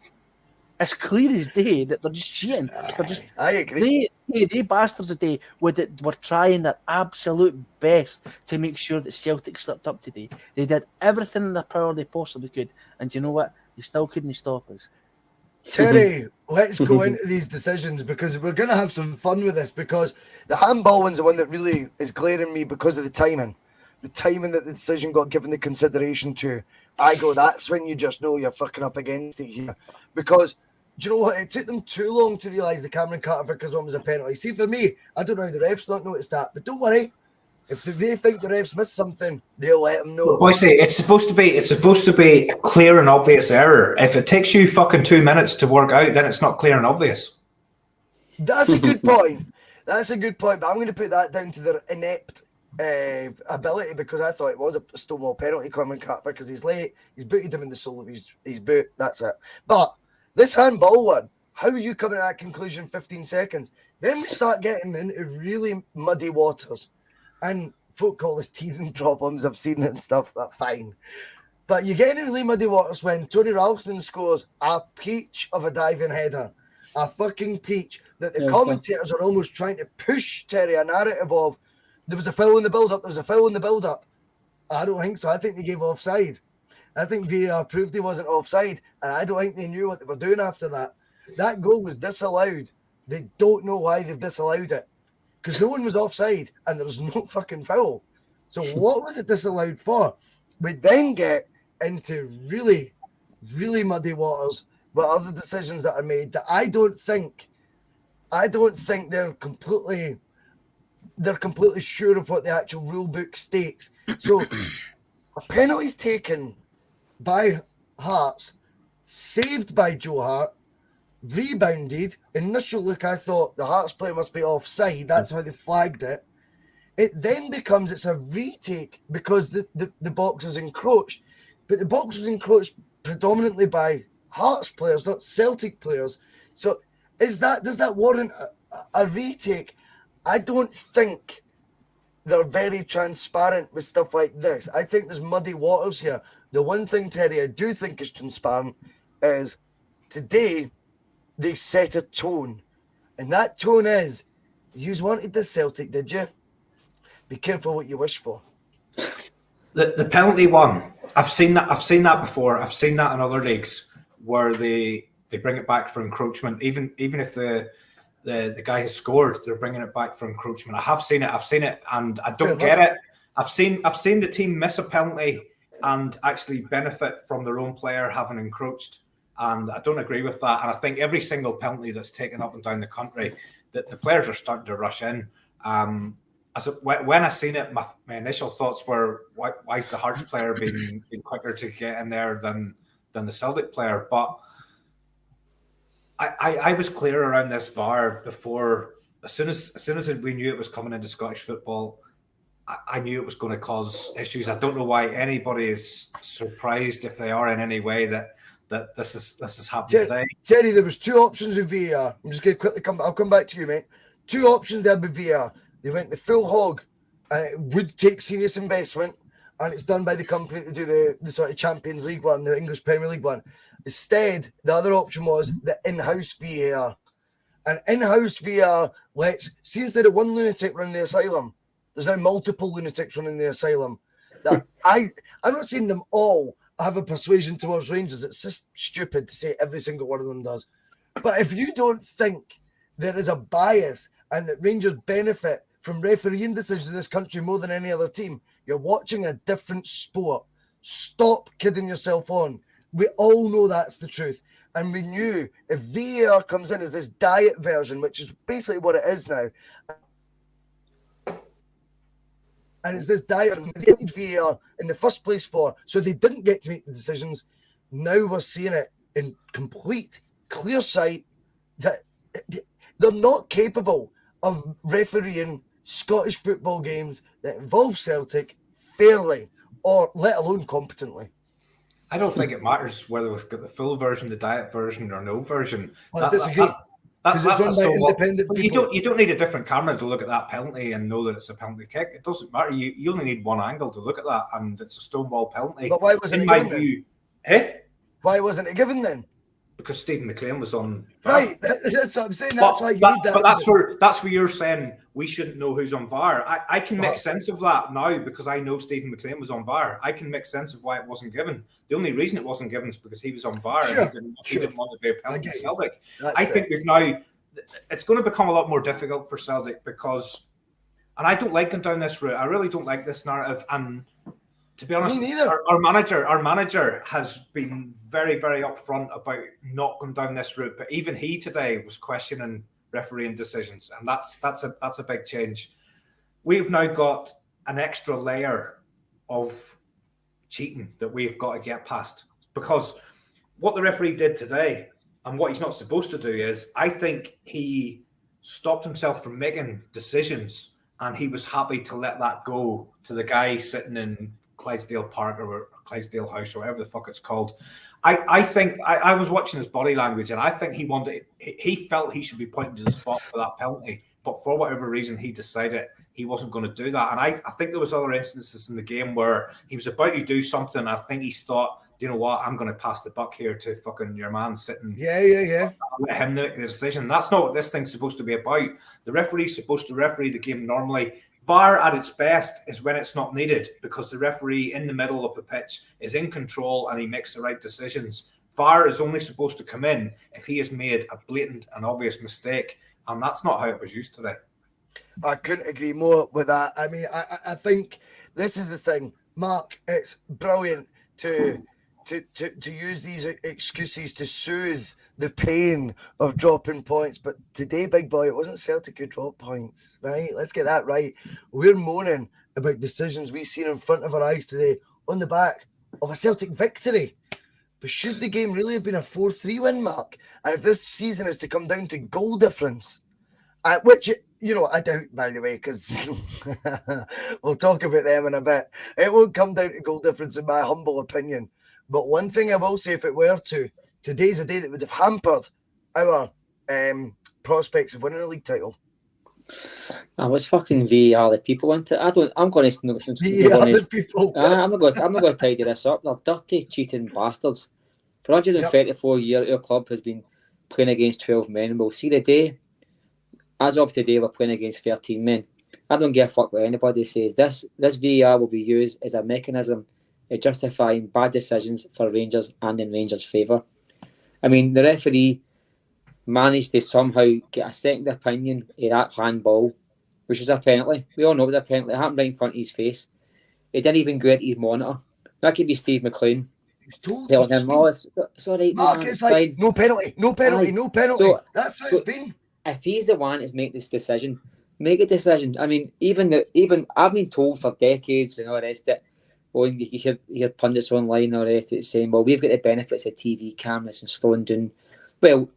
It's clear as day that they're just cheating. I agree. They bastards today were trying their absolute best to make sure that Celtic slipped up today. They did everything in their power they possibly could, and you know what? They still couldn't stop us. Terry, let's go into these decisions, because we're going to have some fun with this, because the handball one's the one that really is glaring me because of the timing. The timing that the decision got given the consideration to. I go, that's when you just know you're fucking up against it here. Because, do you know what? It took them too long to realise the Cameron Carter-Vickers one was a penalty. See, for me, I don't know how the refs not noticed that, but don't worry. If they think the refs missed something, they'll let them know. Well, I say it's supposed to be a clear and obvious error. If it takes you fucking 2 minutes to work out, then it's not clear and obvious. That's a good point. That's a good point, but I'm going to put that down to their inept ability, because I thought it was a Stonewall penalty coming Carter because he's late. He's booted him in the sole of his boot. That's it. But this handball one, how are you coming to that conclusion 15 seconds? Then we start getting into really muddy waters. And folk call this teething problems. I've seen it and stuff. That's fine. But you get into really muddy waters when Tony Ralston scores a peach of a diving header. A fucking peach that the commentators are almost trying to push Terry a narrative of there was a foul in the build-up, there was a foul in the build-up. I don't think so. I think they gave offside. I think VAR proved he wasn't offside, and I don't think they knew what they were doing after that. That goal was disallowed. They don't know why they've disallowed it. Because no one was offside, and there was no fucking foul. So what was it disallowed for? We then get into really, really muddy waters with other decisions that are made that I don't think they're completely sure of what the actual rule book states. So a penalty's taken by Hearts, saved by Joe Hart, rebounded. Initial look, I thought the Hearts player must be offside. That's how they flagged it. It then becomes it's a retake because the box was encroached. But the box was encroached predominantly by Hearts players, not Celtic players. So does that warrant a retake? I don't think they're very transparent with stuff like this. I think there's muddy waters here. The one thing, Terry, I do think is transparent is today they set a tone. And that tone is, you wanted this Celtic, did you? Be careful what you wish for. The penalty one, I've seen that before. I've seen that in other leagues where they bring it back for encroachment. Even if the guy has scored, they're bringing it back for encroachment. I've seen it, and I don't get it. I've seen the team miss a penalty and actually benefit from their own player having encroached, and I don't agree with that. And I think every single penalty that's taken up and down the country, that the players are starting to rush in. When I seen it, my initial thoughts were, why is the Hearts player being quicker to get in there than the Celtic player? But I was clear around this VAR before. As soon as we knew it was coming into Scottish football, I knew it was going to cause issues. I don't know why anybody is surprised, if they are in any way, that this has happened today. Terry, there was two options with VAR. I'm just going to quickly I'll come back to you, mate. Two options there with VAR. They went the full hog, and it would take serious investment, and it's done by the company to do the sort of Champions League one, the English Premier League one. Instead, the other option was the in-house VAR. And in-house VAR see, instead of one lunatic running the asylum, there's now multiple lunatics running the asylum. That I'm not saying them all have a persuasion towards Rangers. It's just stupid to say every single one of them does. But if you don't think there is a bias and that Rangers benefit from refereeing decisions in this country more than any other team, you're watching a different sport. Stop kidding yourself on. We all know that's the truth. And we knew if VAR comes in as this diet version, which is basically what it is now, and it's this diet VAR in the first place for, so they didn't get to make the decisions. Now we're seeing it in complete clear sight that they're not capable of refereeing Scottish football games that involve Celtic fairly, or let alone competently. I don't think it matters whether we've got the full version, the diet version, or no version. I disagree. That's a independent people. You don't need a different camera to look at that penalty and know that it's a penalty kick. It doesn't matter. You only need one angle to look at that, and it's a Stonewall penalty. But why wasn't it given then? Why wasn't it given then? Because Stephen McLean was on. Right, that's what I'm saying. That's why you need that. But that's where you're saying we shouldn't know who's on VAR. I can make sense of that now because I know Stephen McLean was on VAR. I can make sense of why it wasn't given. The only reason it wasn't given is because he was on VAR and he didn't want to be a penalty to Celtic. I think it's going to become a lot more difficult for Celtic because, and I don't like going down this route. I really don't like this narrative. And to be honest, our manager has been very, very upfront about not going down this route. But even he today was questioning refereeing decisions, and that's a big change. We've now got an extra layer of cheating that we've got to get past, because what the referee did today and what he's not supposed to do is, I think he stopped himself from making decisions and he was happy to let that go to the guy sitting in Clydesdale Park or Clydesdale House or whatever the fuck it's called. I think I was watching his body language, and I think he felt he should be pointing to the spot for that penalty, but for whatever reason he decided he wasn't going to do that. And I think there was other instances in the game where he was about to do something. I think he thought, do you know what? I'm going to pass the buck here to fucking your man sitting. Yeah. Let him make the decision. That's not what this thing's supposed to be about. The referee's supposed to referee the game normally. VAR at its best is when it's not needed, because the referee in the middle of the pitch is in control and he makes the right decisions. VAR is only supposed to come in if he has made a blatant and obvious mistake, and that's not how it was used today. I couldn't agree more with that. I mean, I think this is the thing, Mark. It's brilliant to use these excuses to soothe the pain of dropping points. But today, big boy, it wasn't Celtic who dropped points, right? Let's get that right. We're moaning about decisions we've seen in front of our eyes today on the back of a Celtic victory. But should the game really have been a 4-3 win, Mark? And if this season is to come down to goal difference, which, you know, I doubt, by the way, because we'll talk about them in a bit. It won't come down to goal difference, in my humble opinion. But one thing I will say, if it were to, today's a day that would have hampered our prospects of winning a league title. I was fucking VAR the people into it. I'm going to the people. I'm not going to tidy this up. They're dirty, cheating bastards. For 134 years, our club has been playing against 12 men. We'll see the day. As of today, we're playing against 13 men. I don't give a fuck what anybody says. This VAR will be used as a mechanism of justifying bad decisions for Rangers and in Rangers' favour. I mean, the referee managed to somehow get a second opinion of that handball, which was a penalty. We all know it was a penalty. It happened right in front of his face. He didn't even go into his monitor. That could be Steve McLean. Telling him, oh, it's all right, Mark, man, it's like, no penalty. So, that's what it's been. If he's the one that's make this decision, make a decision. I mean, even I've been told for decades and all the rest of it, well, you hear pundits online and all the rest of it saying, well, we've got the benefits of TV cameras and slowing down. Well,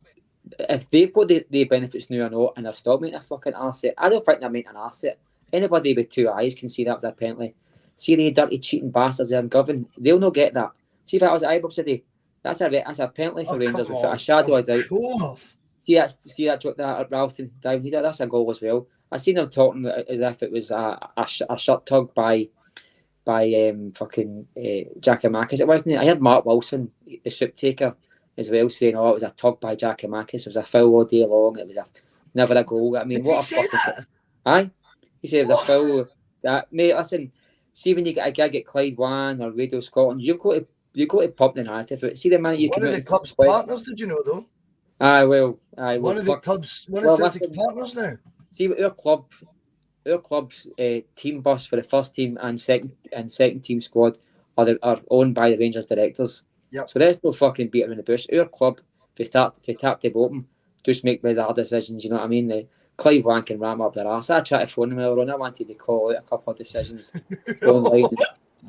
if they've got the benefits now or not, and they're still making a fucking asset, I don't think they're making an asset. Anybody with two eyes can see that was a penalty. See the dirty cheating bastards there in Govan, they'll not get that. See if that was at Ibrox today, that's a penalty for Rangers without a shadow of doubt. Course. See that drop that at Ralston down here, that's a goal as well. I seen them talking as if it was a shirt tug by fucking Giakoumakis. It wasn't. I heard Mark Wilson, the soup taker, as well, saying, "Oh, it was a tug by Giakoumakis. It was a foul all day long. It was never a goal." I mean, Did what a fucking... Aye, he said it was a foul. That, mate, listen. See, when you get a gig at Clyde One or Radio Scotland, you go to pump the narrative. See the minute you one come of the club's partners. Did you know though? One of the club's Celtic partners now. See, our club's team bus for the first team and second team squad are owned by the Rangers directors. Yep. So there's no fucking beat around the bush. Our club, if they tap the bottom, just make bizarre decisions. You know what I mean? Clyde One can ram up their arse. I tried to phone him earlier on. I wanted to call out a couple of decisions online.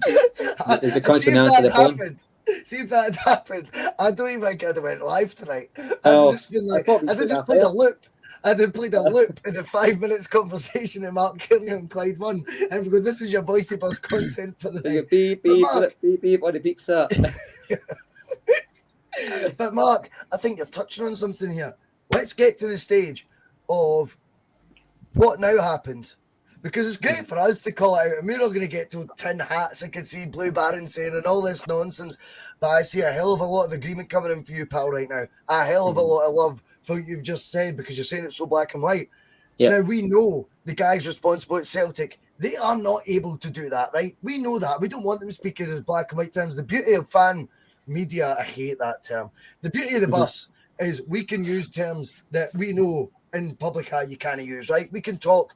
The constant answer the phone. See if that had happened. I don't even think I'd have went live tonight. I'd just been like, I'd just played a loop. I'd have played a loop in the 5 minutes conversation in Mark Kearney and Clyde One. And we go, this is your Boise Bus content for the night. Beep on the beep, sir. But Mark, I think you're touching on something here. Let's get to the stage of what now happens. Because it's great for us to call it out, and we're not going to get to tin hats. I can see Blue Baron saying and all this nonsense, but I see a hell of a lot of agreement coming in for you, pal, right now. A hell of a lot of love for what you've just said, because you're saying it so black and white. Yep. Now, we know the guys responsible at Celtic, they are not able to do that, right? We know that. We don't want them speaking in black and white terms. The beauty of fan media, I hate that term. The beauty of the bus is we can use terms that we know in public eye you can't use, right? We can talk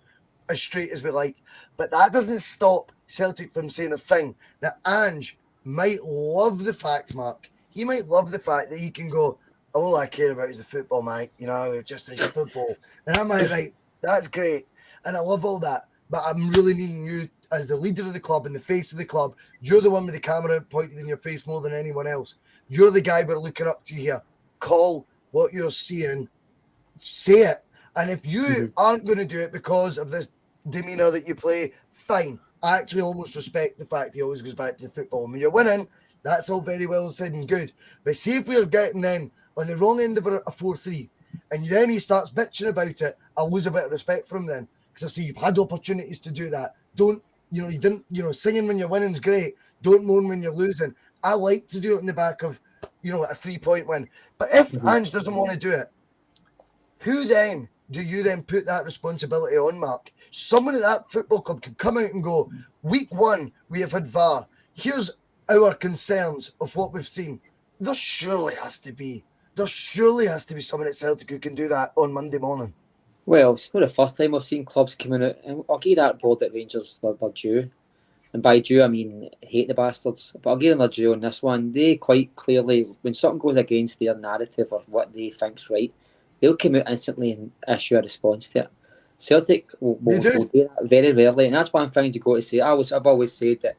as straight as we like, but that doesn't stop Celtic from saying a thing. Now, Ange might love the fact, Mark, he might love the fact that he can go, all I care about is the football, mate, you know, just it's football. And I'm like, right, that's great, and I love all that, but I'm really needing you as the leader of the club and the face of the club. You're the one with the camera pointed in your face more than anyone else. You're the guy we're looking up to here. Call what you're seeing, say it. And if you aren't going to do it because of this demeanour that you play, fine. I actually almost respect the fact he always goes back to the football. When you're winning, that's all very well said and good. But see if we're getting then on the wrong end of a 4-3, and then he starts bitching about it, I'll lose a bit of respect for him then. Because I see you've had opportunities to do that. Don't, you didn't, singing when you're winning's great. Don't moan when you're losing. I like to do it in the back of, a 3-point win. But if Ange doesn't want to do it, who then do you then put that responsibility on, Mark? Someone at that football club can come out and go, week 1, we have had VAR. Here's our concerns of what we've seen. There surely has to be someone at Celtic who can do that on Monday morning. Well, it's not the first time I've seen clubs coming out, and I'll give that board at Rangers their due. And by due, I mean hate the bastards. But I'll give them their due on this one. They quite clearly, when something goes against their narrative or what they think's right, they'll come out instantly and issue a response to it. Celtic will do that very rarely, and that's one thing to go to say. I've always said that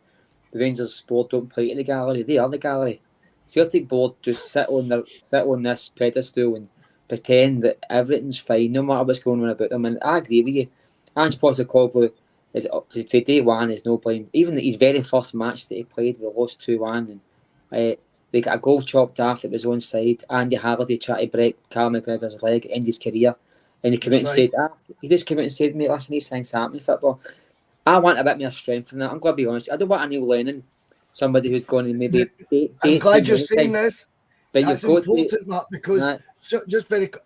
the Rangers board don't play to the gallery; they are the gallery. Celtic board just sit on this pedestal and pretend that everything's fine, no matter what's going on about them. And I agree with you. Ange Postecoglou is to day one is no blame. Even his very first match that he played, we lost 2-1, and they got a goal chopped off that was onside. Andy Halliday tried to break Cal McGregor's leg, end his career. And he came out and said, he just came out and said, mate, listen, these things happen in football. I want a bit more strength in that. I'm going to be honest. I don't want a Neil Lennon, somebody who's going to maybe... I'm glad you're saying this. But that's important, Matt, because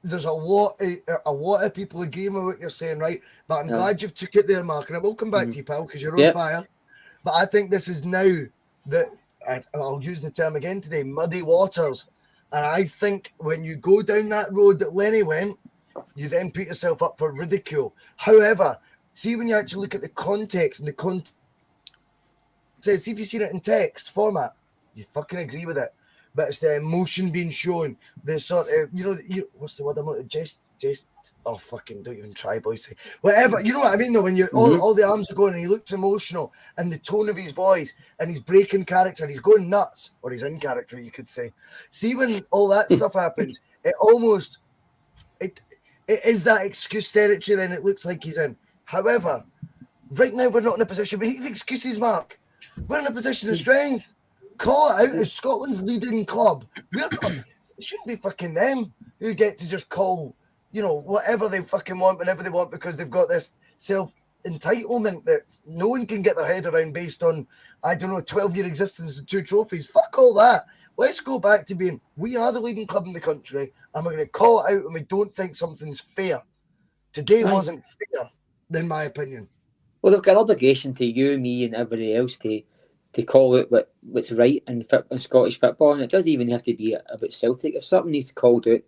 there's a lot of people agreeing with what you're saying, right? But I'm glad you've took it there, Mark, and I will come back to you, pal, because you're on fire. But I think this is now that, I'll use the term again today, muddy waters. And I think when you go down that road that Lenny went, you then put yourself up for ridicule. However, see when you actually look at the context and the content, see if you've seen it in text format, you fucking agree with it. But it's the emotion being shown, the sort of, what's the word I'm looking at? Oh, fucking, don't even try, boys. Whatever, you know what I mean, though, when you all the arms are going and he looks emotional and the tone of his voice and he's breaking character, he's going nuts, or he's in character, you could say. See, when all that stuff happens, it almost, it is that excuse territory, then it looks like he's in. However, right now we're not in a position, we need excuses, Mark. We're in a position of strength. Call it out as Scotland's leading club. It shouldn't be fucking them who get to just call, whatever they fucking want whenever they want, because they've got this self-entitlement that no one can get their head around based on, 12-year existence and 2 trophies. Fuck all that. Let's go back to being, we are the leading club in the country, and we're going to call it out when we don't think something's fair. Today wasn't fair, in my opinion. Well, they've got an obligation to you, me, and everybody else to call out what's right in Scottish football, and it doesn't even have to be about Celtic. If something needs called out,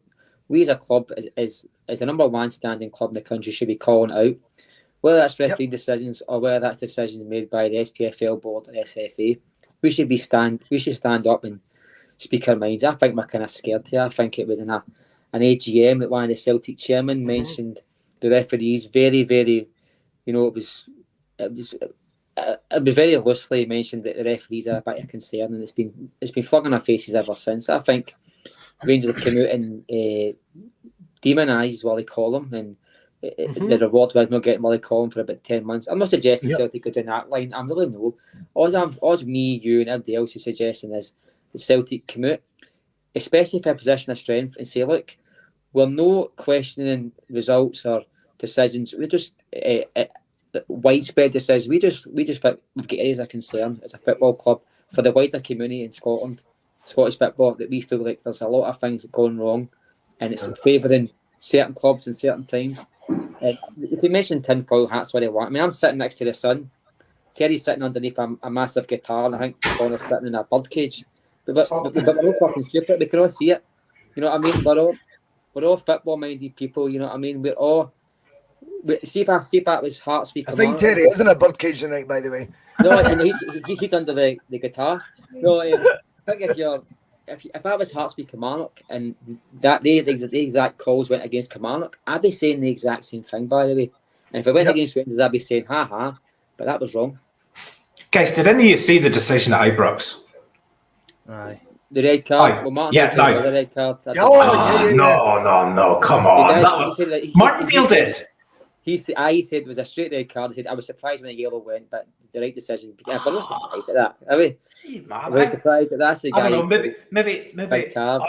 we as a club, as a number 1 standing club in the country, should be calling it out. Whether that's referee decisions or whether that's decisions made by the SPFL board or SFA, we should stand up and speak our minds. I think we're kind of scared here. I think it was in an AGM that one of the Celtic chairmen mentioned the referees very, very, it was very loosely mentioned that the referees are a bit of concern, and it's been flung in our faces ever since. I think Rangers have come out and demonised Willie Collum, and the reward was not getting Willie Collum for about 10 months. I'm not suggesting Celtic go down that line. I'm really no. All me, you, and everybody else is suggesting is that Celtic come out, especially for a position of strength, and say, look, we're not questioning results or decisions. We're just widespread decisions. We just think we've got areas of concern as a football club for the wider community in Scotland, Scottish football, that we feel like there's a lot of things going wrong, and it's favouring certain clubs in certain times. If you mention tinfoil hats, what I want. I mean, I'm sitting next to the sun. Terry's sitting underneath a massive guitar, and I think Connor's sitting in a birdcage. But we're all fucking stupid. We can all see it. You know what I mean? We're all football-minded people. You know what I mean? See if that was Hearts v. I think Terry is in a birdcage tonight, by the way. No, and he's under the guitar. No, I think if that was Hearts v. Kilmarnock and that the exact calls went against Kilmarnock, I'd be saying the exact same thing, by the way. And if it went against Rangers, I'd be saying, ha, but that was wrong. Guys, did any of you see the decision at Ibrox? Aye. The red card. Well, Martin the red card. No, come on. Martindale did. He said it was a straight red card. He said, I was surprised when the yellow went, but the right decision. I've been surprised at that. Are we? See, man, We're surprised that that's the I guy. don't know. Maybe. Big tab.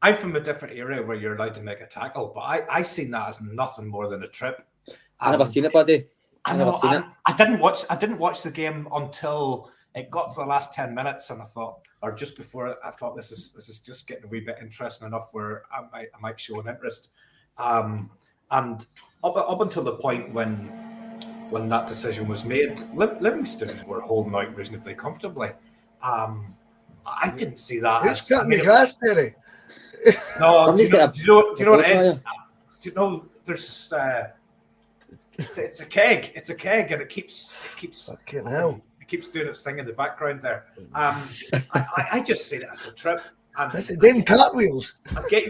I'm from a different era where you're allowed to make a tackle, but I seen that as nothing more than a trip. I never seen it, buddy. I never seen it. I didn't watch the game until it got to the last 10 minutes, and I thought, or just before it, I thought this is just getting a wee bit interesting enough where I might show an interest. And up until the point when that decision was made, Livingston were holding out reasonably comfortably. I didn't see that. Who's cutting the grass, Terry? No, do you know what it is? Do you know there's it's a keg. It's a keg, and it keeps Fucking hell. It keeps doing its thing in the background there. I just see it as a trip. And that's the damn cartwheels. I get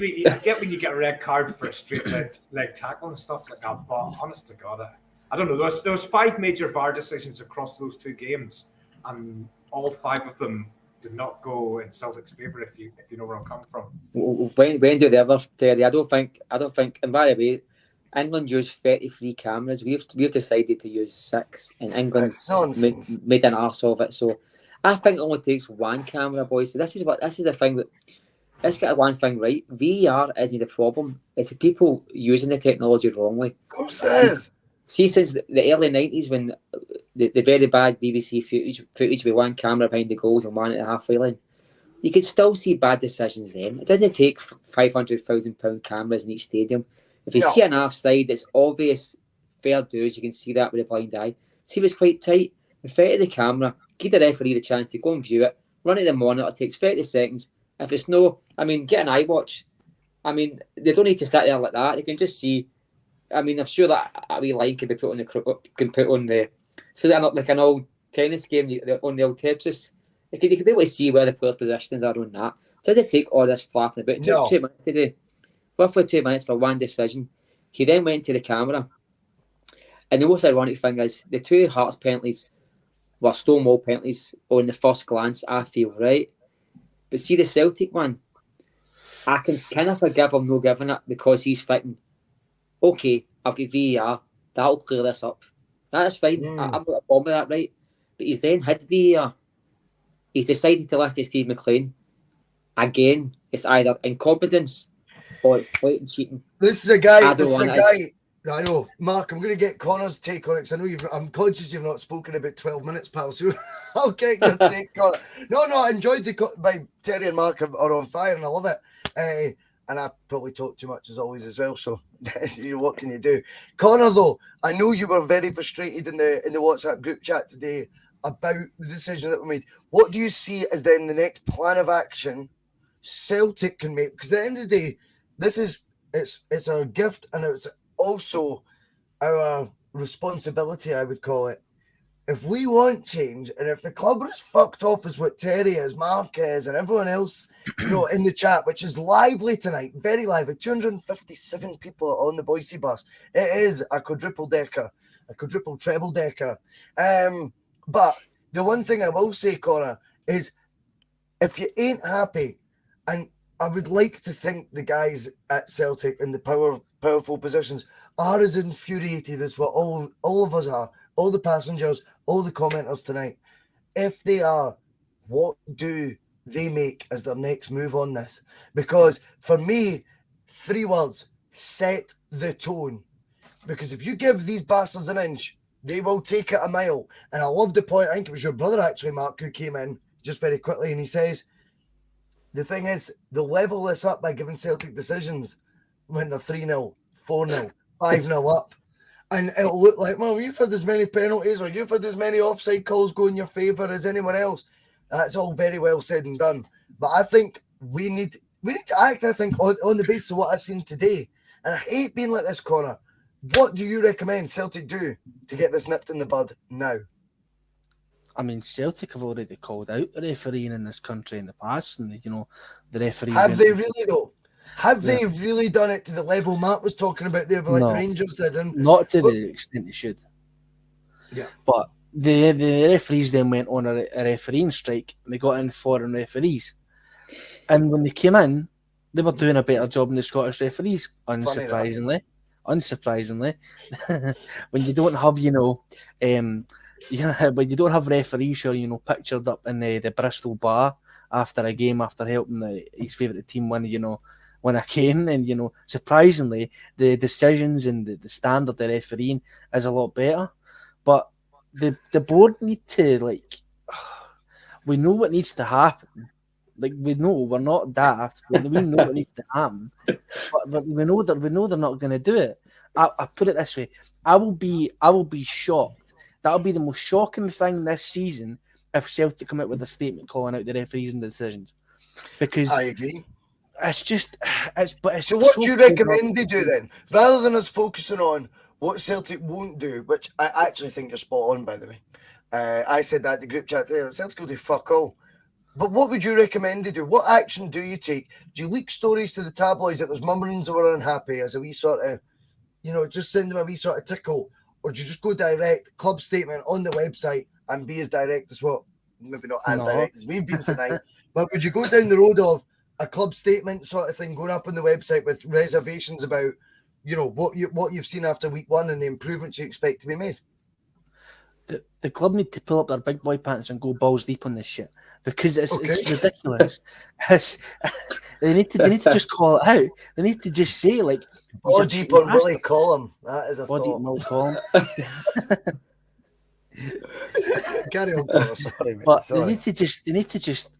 when you get a red card for a straight leg tackle and stuff like that. But honest to God, I don't know. There was 5 major VAR decisions across those 2 games, and all 5 of them did not go in Celtic's favour. If you know where I'm coming from. When do they ever, Terry? I don't think. And by the way, England used 33 cameras. We've decided to use 6, and England's made an arse of it. So I think it only takes 1 camera, boys. So this is the thing that. Let's get one thing right. VAR isn't the problem. It's the people using the technology wrongly. Of course it is. See, since the early 90s, when the very bad BBC footage with 1 camera behind the goals and 1 at the halfway line, you can still see bad decisions then. It doesn't take £500,000 cameras in each stadium. If you see an offside, it's obvious, fair dues, you can see that with a blind eye. See if it's quite tight, refer to the camera, give the referee the chance to go and view it, run it the monitor, it takes 30 seconds. If it's no, get an eye watch. They don't need to sit there like that. They can just see. I'm sure that a wee line can be put on the so that like an old tennis game on the old Tetris. You can be able to see where the players' positions are on that. So they take all this flapping about. It took 2 minutes to do. Roughly 2 minutes for 1 decision. He then went to the camera. And the most ironic thing is the 2 Hearts penalties were Stonewall penalties on the first glance, I feel, right? But see the Celtic one, I can kind of forgive him no giving it because he's thinking, okay, I've got VAR, that'll clear this up. That's fine. I'm not a problem with that, right? But he's then had VAR. He's decided to listen to Steve McLean. Again, it's either incompetence or it's blatant cheating. This is a guy. I know, Mark. I'm going to get Connor's take on it because I know I'm conscious you've not spoken about 12 minutes, pal. So I'll get your take on it. No, I enjoyed by Terry and Mark are on fire, and I love it. And I probably talk too much as always as well. So what can you do, Connor? Though I know you were very frustrated in the WhatsApp group chat today about the decision that we made. What do you see as then the next plan of action Celtic can make? Because at the end of the day, it's our gift and it's also our responsibility, I would call it. If we want change, and if the club are as fucked off as what Terry is, Mark is, and everyone else, in the chat, which is lively tonight, very lively, 257 people on the Boise bus. It is a quadruple treble decker. But the one thing I will say, Connor, is if you ain't happy, and I would like to think the guys at Celtic in the powerful positions are as infuriated as what all of us are, all the passengers, all the commenters tonight. If they are, what do they make as their next move on this? Because for me, 3 words: set the tone. Because if you give these bastards an inch, they will take it a mile. And I love the point, I think it was your brother actually, Mark, who came in just very quickly, and he says, the thing is, they'll level this up by giving Celtic decisions when they're 3-0, 4-0, 5-0 up. And it'll look like, well, you've had as many penalties or you've had as many offside calls go in your favour as anyone else. That's all very well said and done. But I think we need to act, I think, on the basis of what I've seen today. And I hate being like this, Connor. What do you recommend Celtic do to get this nipped in the bud now? Celtic have already called out the refereeing in this country in the past, and the referee. Have they really though? Have they really done it to the level Matt was talking about there, but like the Rangers did? Not to the extent they should. Yeah. But the referees then went on a refereeing strike, and they got in foreign referees. And when they came in, they were doing a better job than the Scottish referees, unsurprisingly. unsurprisingly, when you don't have, when you don't have referees who are, pictured up in the Bristol bar after a game, after helping his favourite team win a game, and surprisingly, the decisions and the standard of refereeing is a lot better. But the board need to we know what needs to happen. We know we're not daft. We know what needs to happen, but we know they're not going to do it. I put it this way: I will be shocked. That'll be the most shocking thing this season if Celtic come out with a statement calling out the referees and the decisions, because I agree. It's So what so do you recommend they do then? Rather than us focusing on what Celtic won't do, which I actually think you're spot on, by the way. I said that in the group chat there. Celtic will do fuck all. But what would you recommend they do? What action do you take? Do you leak stories to the tabloids that there's mummerings that were unhappy as a wee sort of, just send them a wee sort of tickle? Or do you just go direct, club statement on the website and be as direct as what? Maybe not as direct as we've been tonight, but would you go down the road of a club statement sort of thing going up on the website with reservations about, what you've seen after week 1 and the improvements you expect to be made? The club need to pull up their big boy pants and go balls deep on this shit, because it's ridiculous. They need to just call it out. They need to just say balls deep on Willie Collum. That is a ball deep Will Collum. Carry on, Paul. Sorry, mate. But Sorry. they need to just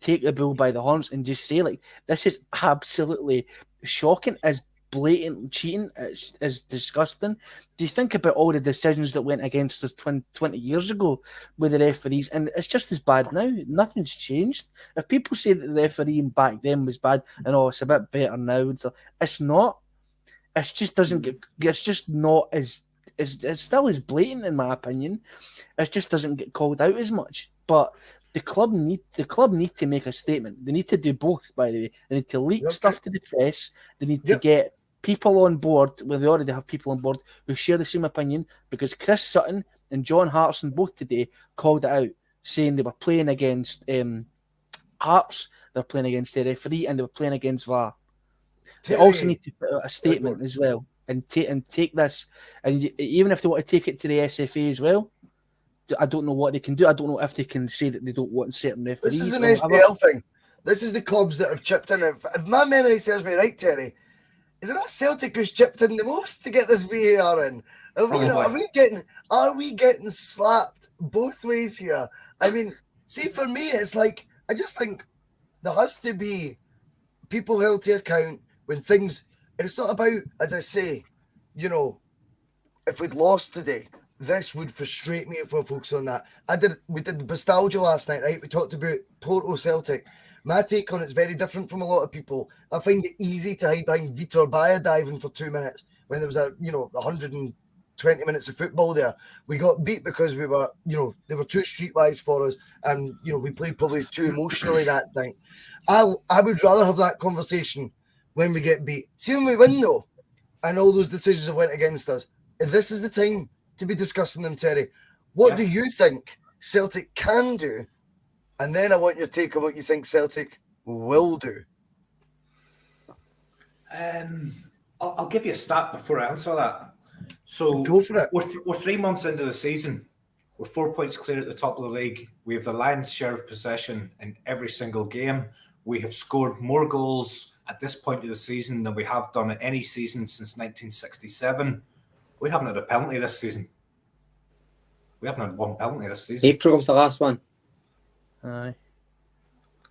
take the bull by the horns and just say this is absolutely shocking. As blatant cheating, is disgusting. Do you think about all the decisions that went against us 20 years ago with the referees, and it's just as bad now? Nothing's changed. If people say that the refereeing back then was bad and it's a bit better now, and so it's not. It just doesn't get. It's just not as. It's still as blatant in my opinion. It just doesn't get called out as much. But the club need to make a statement. They need to do both, by the way. They need to leak stuff to the press. They need to get people on board, where they already have people on board who share the same opinion, because Chris Sutton and John Hartson both today called it out, saying they were playing against Hearts, they were playing against the referee, and they were playing against VAR. They also need to put out a statement as well and take this, and even if they want to take it to the SFA as well, I don't know what they can do. I don't know if they can say that they don't want certain referees. This is an SPL thing. This is the clubs that have chipped in. If my memory serves me right, Terry, is it not Celtic who's chipped in the most to get this VAR in? Are we getting slapped both ways here? I mean, see, for me, it's I just think there has to be people held to account when things. And it's not about, as I say, if we'd lost today, this would frustrate me if we're focusing on that. We did nostalgia last night, right? We talked about Porto Celtic. My take on it's very different from a lot of people. I find it easy to hide behind Vitor Baia diving for 2 minutes when there was 120 minutes of football there. We got beat because we were, they were too streetwise for us, and we played probably too emotionally that night. I would rather have that conversation when we get beat. See, when we win though, and all those decisions that went against us, if this is the time to be discussing them, Terry, what do you think Celtic can do? And then I want your take on what you think Celtic will do. I'll give you a stat before I answer that. So go for it. We're 3 months into the season. We're 4 points clear at the top of the league. We have the lion's share of possession in every single game. We have scored more goals at this point of the season than we have done at any season since 1967. We haven't had a penalty this season. We haven't had one penalty this season. April was the last one. Aye.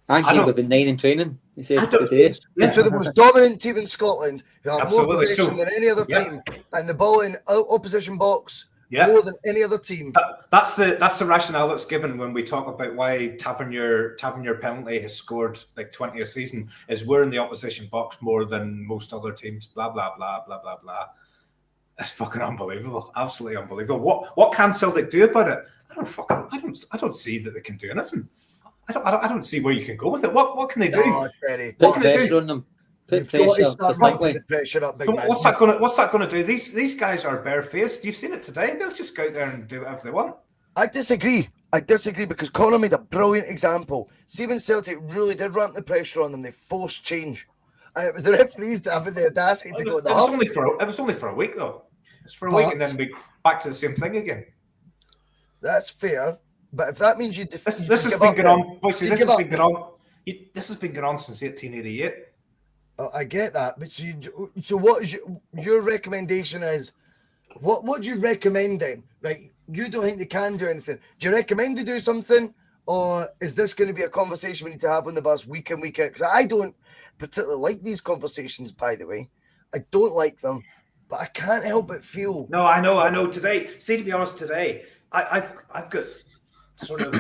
Actually, we've been 9 in training. You said today. So the most dominant team in Scotland, who have Absolutely. more possession than any other team, and the ball in opposition box more than any other team. That's the rationale that's given when we talk about why Tavernier penalty has scored 20 a season, is we're in the opposition box more than most other teams. Blah blah blah blah blah blah. It's fucking unbelievable, absolutely unbelievable. What can Celtic do about it? I don't see that they can do anything. I don't see where you can go with it. What can they do? Put pressure on them. Put pressure. Up, big man. What's that going to do? These guys are barefaced. You've seen it today. They'll just go out there and do whatever they want. I disagree because Connor made a brilliant example. See, when Celtic really did ramp the pressure on them, they forced change. And it was the referees that have the audacity to go to the It was half. only for a week though. It's for a week and then we back to the same thing again. That's fair, but if that means This has been going on, boys. This has been going on. This has been going on since 1888. Oh, I get that, but so what is your recommendation? Is what do you recommend then? Right, you don't think they can do anything. Do you recommend they do something, or is this going to be a conversation we need to have on the bus week in, week out? Because I don't particularly like these conversations. By the way, I don't like them, but I can't help but feel. No, I know. Today, see, to be honest, today I've got sort of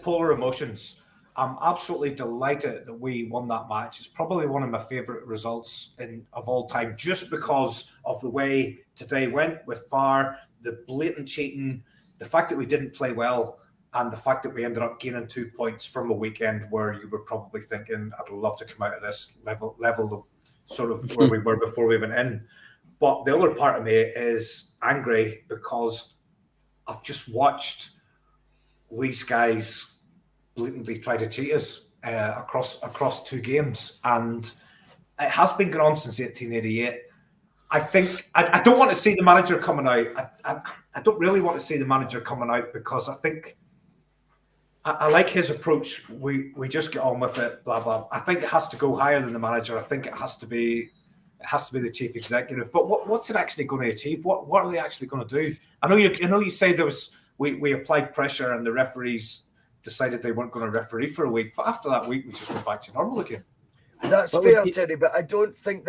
polar emotions. I'm absolutely delighted that we won that match. It's probably one of my favourite results of all time, just because of the way today went with VAR, the blatant cheating, the fact that we didn't play well, and the fact that we ended up gaining 2 points from a weekend where you were probably thinking, I'd love to come out of this level of sort of where we were before we went in. But the other part of me is angry because I've just watched these guys blatantly try to cheat us across 2 games, and it has been going on since 1888. I think I don't want to see the manager coming out. I don't really want to see the manager coming out because I think I like his approach. We just get on with it, blah blah. I think it has to go higher than the manager. I think it has to be the chief executive. But what's it actually going to achieve? What are they actually going to do? I know you say there was we applied pressure and the referees decided they weren't going to referee for a week, but after that week we just went back to normal again. That's fair, Terry, but I don't think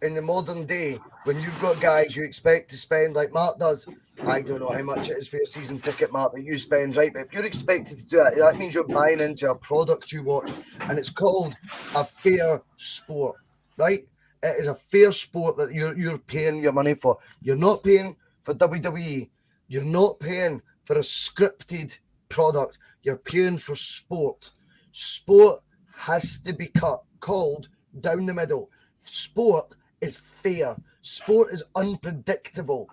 in the modern day, when you've got guys you expect to spend like Mark does, I don't know how much it is for your season ticket, Mark, that you spend, right? But if you're expected to do that means you're buying into a product you watch, and it's called a fair sport, right? It is a fair sport that you're paying your money for. You're not paying for WWE. You're not paying for a scripted product. You're paying for sport. Sport has to be called down the middle. Sport is fair. Sport is unpredictable,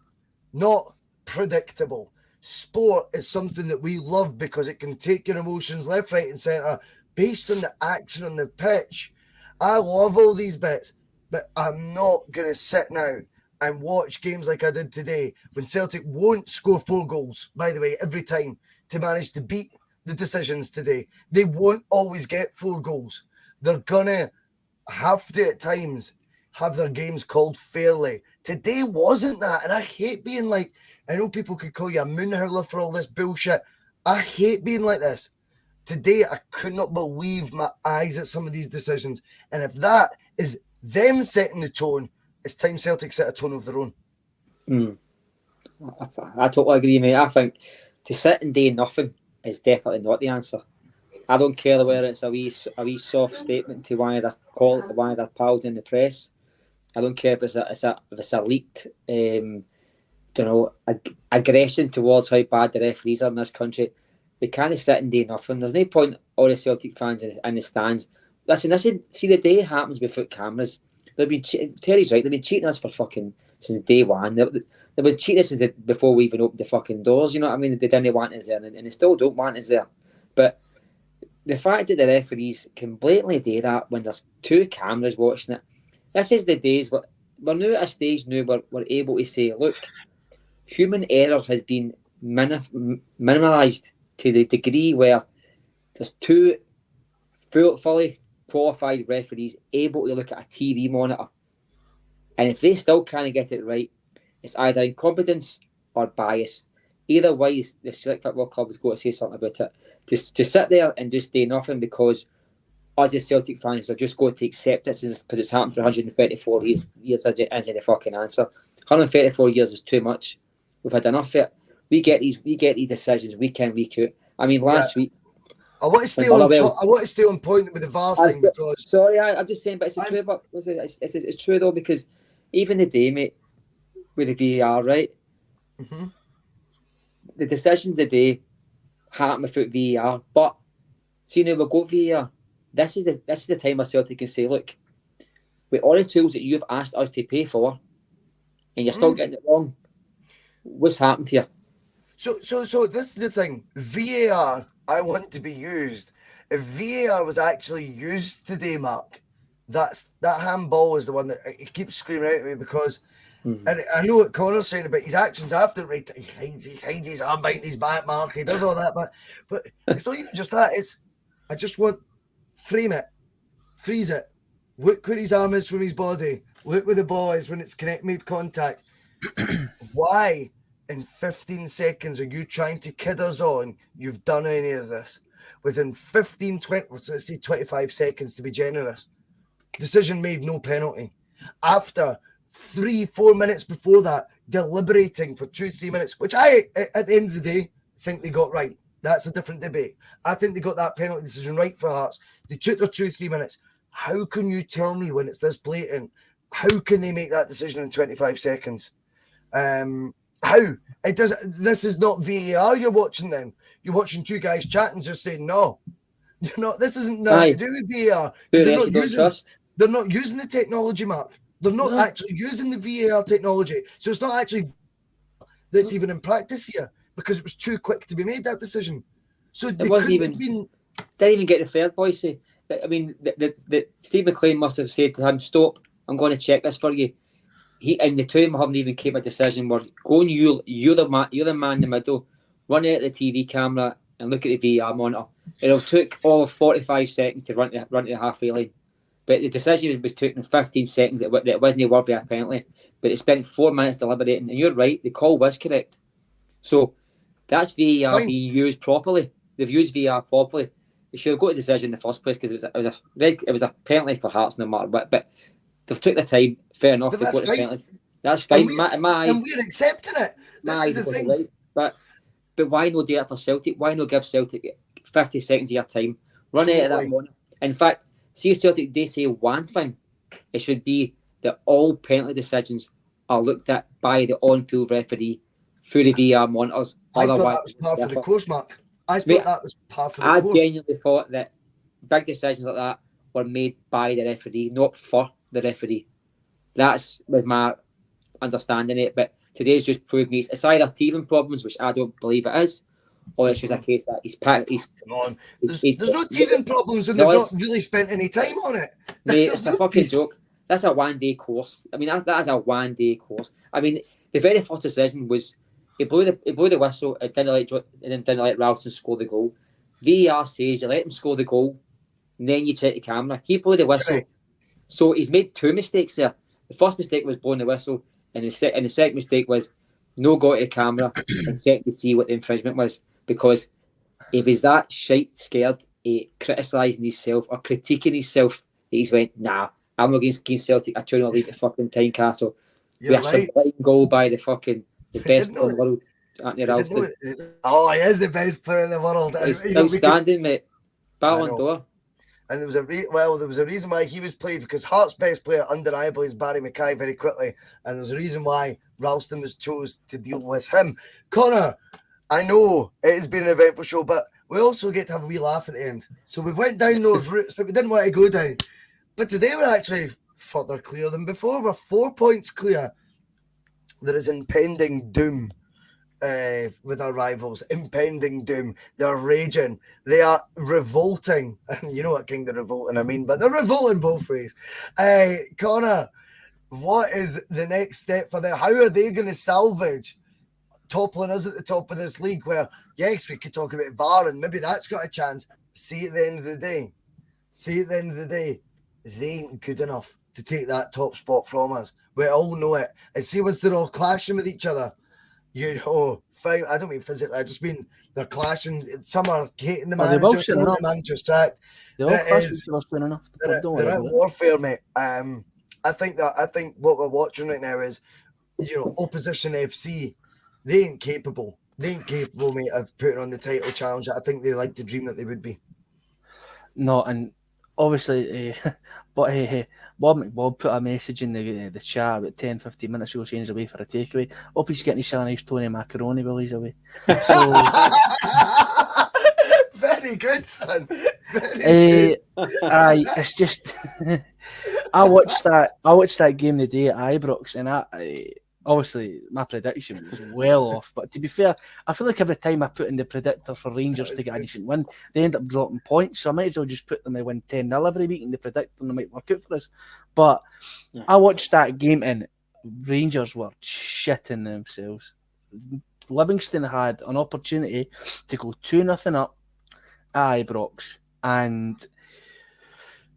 not predictable. Sport is something that we love because it can take your emotions left, right, and centre based on the action on the pitch. I love all these bits, but I'm not going to sit now and watch games like I did today when Celtic won't score 4 goals, by the way, every time to manage to beat the decisions today. They won't always get 4 goals. They're going to have to, at times, have their games called fairly. Today wasn't that, and I hate being like, I know people could call you a moonhowler for all this bullshit. I hate being like this. Today, I could not believe my eyes at some of these decisions. And if that is them setting the tone, it's time Celtic set a tone of their own. I totally agree, mate. I think to sit and do nothing is definitely not the answer. I don't care whether it's a wee soft statement to one of their pals in the press. I don't care if it's a leaked aggression towards how bad the referees are in this country. They can't sit and do nothing. There's no point all the Celtic fans in the stands. Listen, see the day it happens without cameras. Terry's right, they've been cheating us since day one. They've been cheating us before we even opened the fucking doors, you know what I mean? They didn't want us there, and they still don't want us there. But the fact that the referees can blatantly do that when there's 2 cameras watching it, this is the days where we're now at a stage now where we're able to say, look, human error has been minimalised to the degree where there's 2 fully qualified referees able to look at a TV monitor. And if they still can't get it right, it's either incompetence or bias. Either way, the Celtic Football Club has got to say something about it. To sit there and just do nothing because us as Celtic fans are just going to accept it because it's happened for 134 years isn't the fucking answer. 134 years is too much. We've had enough of it. We get these decisions week in, week out. I mean, last week. I want to stay on point with the VAR thing because. Sorry, I'm just saying, but it's true. But it's true though, because even the day, mate, with the VAR, right? Mm-hmm. The decisions today happen without VAR, but see now we've got VAR. This is the time where Celtic can say, look, with all the tools that you've asked us to pay for, and you're still getting it wrong. What's happened to you? So this is the thing. VAR, I want to be used. If VAR was actually used today, Mark, that handball is the one that he keeps screaming out at me because, and I know what Connor's saying about his actions after, right? He hides his arm behind his back, Mark. He does all that, but it's not even just that. It's I just want frame it, freeze it, look where his arm is from his body, look where the ball is when it's made contact. Why in 15 seconds are you trying to kid us on you've done any of this? Within 15, 20, let's say 25 seconds to be generous. Decision made, no penalty. After 3-4 minutes before that, deliberating for 2-3 minutes, which I, at the end of the day, think they got right. That's a different debate. I think they got that penalty decision right for Hearts. They took their 2-3 minutes. How can you tell me when it's this blatant? How can they make that decision in 25 seconds? How? It does. This is not VAR you're watching then. You're watching two guys chatting, just saying, no, you're not. This isn't nothing to do with VAR. They're not using the technology, Mark. They're not actually using the VAR technology. So it's not actually that's even in practice here because it was too quick to be made, that decision. So they couldn't didn't even get the third voice. I mean, the Steve McLean must have said to him, stop, I'm going to check this for you. He and the two of them haven't even came a decision where go and you're the man in the middle, run out the TV camera and look at the VAR monitor. It took all of 45 seconds to run to the halfway line. But the decision was taken in 15 seconds that it wasn't worthy of a penalty. But it spent 4 minutes deliberating. And you're right, the call was correct. So that's VAR being used properly. They've used VAR properly. They should have got a decision in the first place because it was a penalty for Hearts no matter what. But they've took the time, fair enough. They've got the penalty. That's fine. In my eyes, and we're accepting it. This is the thing. Right. But why not do it for Celtic? Why not give Celtic 50 seconds of your time? Run out of that one. In fact, see if Celtic, they say one thing. It should be that all penalty decisions are looked at by the on-field referee through the VAR monitors. I thought that was part of the course, Mark. I thought that was part of the course. I genuinely thought that big decisions like that were made by the referee, not for the referee. That's with my understanding it. But today's just proved me it's either teething problems, which I don't believe it is, or it's just a case that he's come on. There's no teething problems, and they've not really spent any time on it. Mate, it's a fucking joke. That's a 1 day course. I mean, that is a 1 day course. I mean, the very first decision was he blew the whistle. It didn't let Ralston score the goal. VAR says you let him score the goal, and then you check the camera. He blew the whistle, right. So he's made two mistakes there. The first mistake was blowing the whistle, and the second mistake was no go to the camera and check to see what the infringement was. Because if he's that shite scared, criticising himself or critiquing himself, he's went, nah, I'm not against Celtic. I turn and leave the fucking Tynecastle. We are some goal by the best player in the world, Anthony Ralston. Oh, he is the best player in the world. He's still standing, mate. Ballon d'Or. And there was a reason why he was played, because Hearts' best player undeniably is Barry Mackay very quickly, and there's a reason why Ralston was chose to deal with him. Connor, I know it has been an eventful show, but we also get to have a wee laugh at the end. So we've went down those routes that we didn't want to go down. But today we're actually further clear than before. We're 4 points clear. There is impending doom with our rivals. Impending doom. They're raging. They are revolting. And you know what kind of revolting I mean, but they're revolting both ways. Connor, what is the next step for them? How are they going to salvage toppling us at the top of this league, where, yes, we could talk about VAR and maybe that's got a chance. See, at the end of the day, they ain't good enough to take that top spot from us. We all know it. And see, once they're all clashing with each other, you know, I don't mean physically, I just mean they're clashing. Some are hating the manager, some the manager sacked. They're all clashing enough. They're at warfare, mate. I think what we're watching right now is, you know, opposition FC. They ain't capable. Mate, of putting on the title challenge that I think they like to dream that they would be. No, and obviously, Bob McBob put a message in the chat about 10-15 minutes ago saying he's away for a takeaway. Hope he's getting his nice Tony macaroni while he's away. So, very good, son. It's just I watched that game the day at Ibrox, and obviously my prediction was well off. But to be fair, I feel like every time I put in the predictor for Rangers to get a decent win, they end up dropping points. So I might as well just put them to win 10-0 every week in the predictor, and it might work out for us. But I watched that game and Rangers were shitting themselves. Livingston had an opportunity to go 2-0 up at Ibrox, and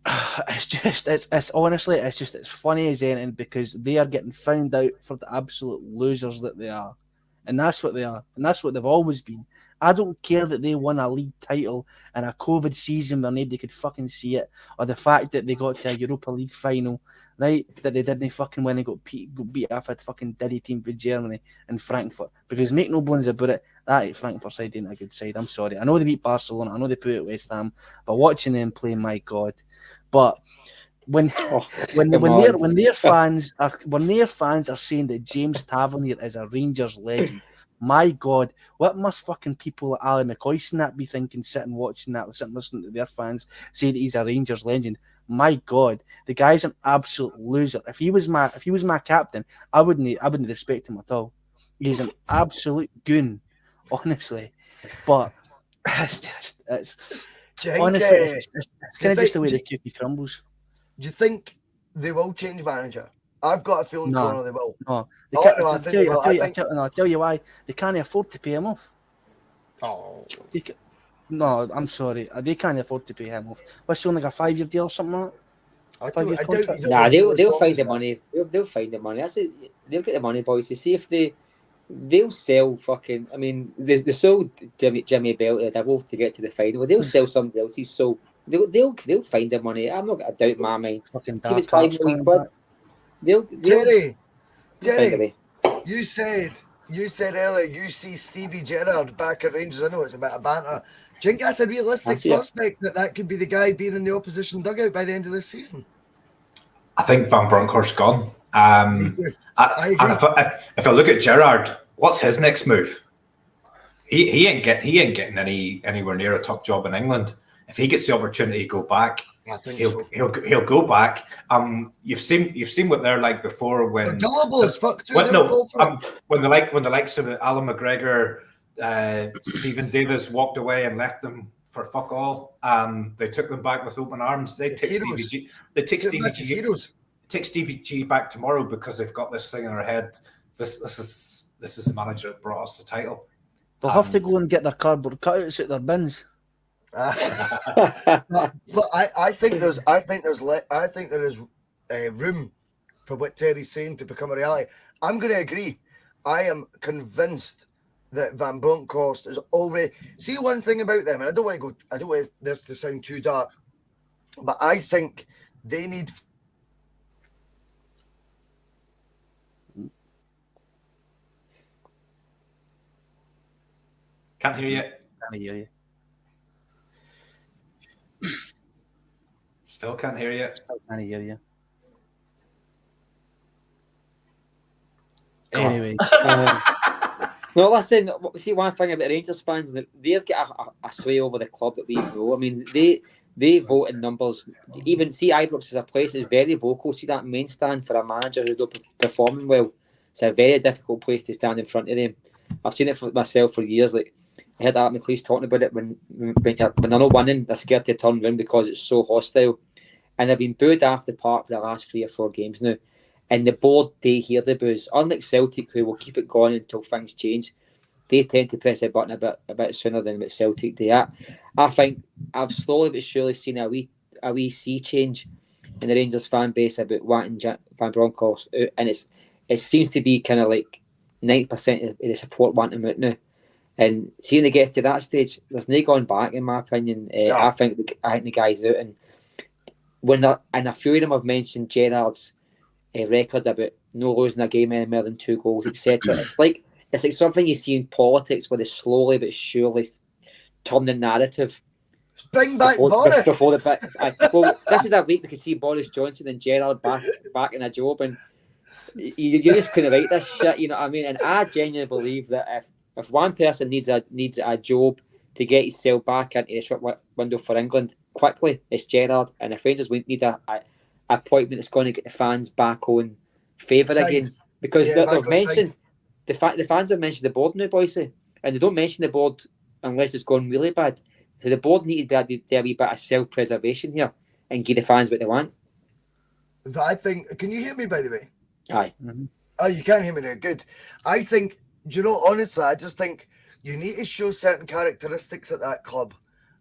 it's honestly, it's funny as anything, because they are getting found out for the absolute losers that they are. And that's what they are. And that's what they've always been. I don't care that they won a league title in a COVID season where nobody could fucking see it, or the fact that they got to a Europa League final, right? That they didn't fucking win and got beat off a fucking diddy team for Germany and Frankfurt. Because make no bones about it, that Frankfurt side ain't a good side. I'm sorry. I know they beat Barcelona. I know they put it West Ham. But watching them play, my God. But when their fans are saying that James Tavernier is a Rangers legend, my God, what must fucking people like Ali McCoy and that be thinking, sitting watching that, sitting listening to their fans say that he's a Rangers legend? My God, the guy's an absolute loser. If he was my captain, I wouldn't respect him at all. He's an absolute goon, honestly. But it's honestly, it's kind of just the way the cookie crumbles. Do you think they will change manager? I've got a feeling Connor they will. No, I'll tell you why. They can't afford to pay him off. Oh. No, I'm sorry. They can't afford to pay him off. What's only like a 5-year deal or something like that? Nah, they'll find the money. They'll find the money. They'll get the money, boys. You see if they'll sell fucking. I mean, they sold Jimmy Bell to the Devil to get to the final. They'll sell somebody else's. So they'll find the money. I'm not going to doubt my mind. Fucking if it's £5 million, Terry, you said earlier you see Stevie Gerrard back at Rangers. I know it's a bit of banter. Do you think that's a realistic prospect that could be the guy being in the opposition dugout by the end of this season? I think Van Bronckhorst's gone. I agree. If I look at Gerrard, what's his next move? He ain't getting anywhere near a top job in England. If he gets the opportunity to go back, I think he'll go back. You've seen what they're like before when they're gullible as fuck too. When the likes of Alan McGregor, Stephen Davis walked away and left them for fuck all. They took them back with open arms. They take Stevie G. They take Stevie G. Take Stevie G back tomorrow because they've got this thing in their head. This is the manager that brought us the title. They'll have to go and get their cardboard cutouts at their bins. but I think there is room for what Terry's saying to become a reality. I'm going to agree. I am convinced that Van Bronckhorst is already. See, one thing about them, and I don't want this to sound too dark, but I think they need. Can't hear you. Can't hear you. Still can't hear you. Anyway. No, listen, see, one thing about Rangers fans, they've got a sway over the club that we know. I mean, they vote in numbers. Even, see, Ibrox as a place is very vocal. See that main stand for a manager who's not performing well. It's a very difficult place to stand in front of them. I've seen it for myself for years. Like, I heard Art McLeish talking about it when they're not winning, they're scared to turn around because it's so hostile. And they've been booed after the park for the last 3 or 4 games now. And the board, they hear the boos. Unlike Celtic, who will keep it going until things change, they tend to press a button a bit sooner than what Celtic do. I think I've slowly but surely seen a wee sea change in the Rangers fan base about wanting Van Bronckhorst out. And it seems to be kind of like 90% of the support want him out now. And seeing it gets to that stage, there's no going back, in my opinion. I think the guy's out. And a few of them have mentioned Gerrard's record about no losing a game any more than 2 goals, etc. It's like something you see in politics where they slowly but surely turn the narrative. Bring back Boris. Before well, this is a week we can see Boris Johnson and Gerrard back in a job, and you just couldn't write this shit. You know what I mean? And I genuinely believe that if one person needs a job to get himself back into the shop window for England quickly, it's Gerrard. And if Rangers need a appointment that's going to get the fans back on favour again, because Yeah, they've back on side. mentioned the fans have mentioned the board now, boys, and they don't mention the board unless it's gone really bad. So the board needed to do a wee bit of self-preservation here and give the fans what they want. I think. Can you hear me, by the way? Aye. Oh, you can't hear me now. Good. I think. Do you know? Honestly, I just think you need to show certain characteristics at that club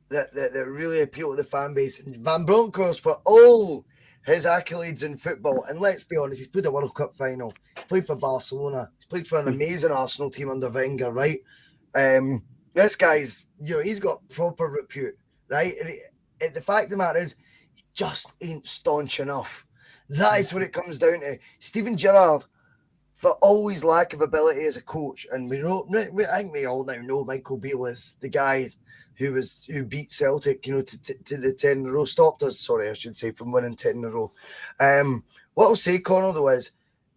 that really appeal to the fan base. And Van Bronckhorst, for all his accolades in football, and let's be honest, he's played a World Cup final. He's played for Barcelona. He's played for an amazing Arsenal team under Wenger, right? This guy's, he's got proper repute, right? And the fact of the matter is, he just ain't staunch enough. That is what it comes down to. Steven Gerrard, for all his lack of ability as a coach, and I think we all now know Michael Beale is the guy who beat Celtic, to the 10 in a row, stopped us, I should say, from winning 10 in a row. What I'll say, Connor, though, is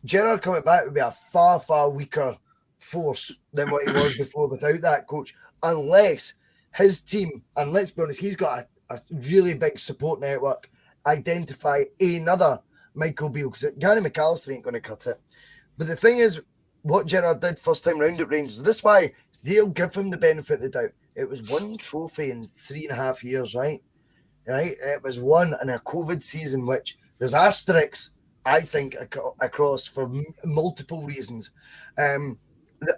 Gerrard coming back would be a far, far weaker force than what he was before without that coach, unless his team, and let's be honest, he's got a really big support network, identify another Michael Beale, because Gary McAllister ain't going to cut it. But the thing is, what Gerrard did first time round at Rangers, this is why they'll give him the benefit of the doubt. It was one trophy in 3.5 years, right? It was one in a COVID season, which there's asterisks, I think, across for multiple reasons. And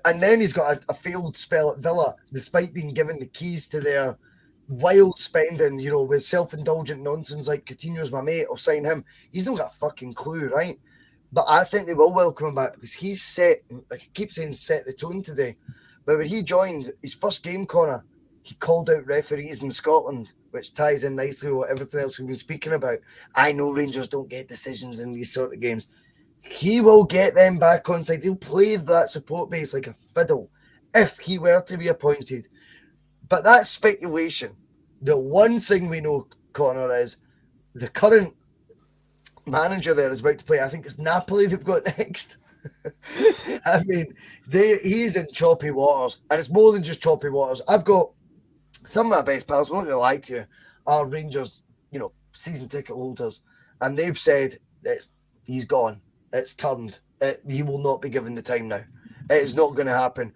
then he's got a failed spell at Villa, despite being given the keys to their wild spending, with self-indulgent nonsense like Coutinho's my mate, I'll sign him. He's not got a fucking clue, right? But I think they will welcome him back because he's set, I keep saying set the tone today. But when he joined his first game, Connor, he called out referees in Scotland, which ties in nicely with everything else we've been speaking about. I know Rangers don't get decisions in these sort of games. He will get them back on side. He'll play that support base like a fiddle if he were to be appointed. But that's speculation. The one thing we know, Connor, is the current manager there is about to play. I think it's Napoli they've got next. I mean, he's in choppy waters, and it's more than just choppy waters. I've got some of my best pals, I'm not going to lie to you, are Rangers, season ticket holders, and they've said he's gone. It's turned. He will not be given the time now. It is not going to happen.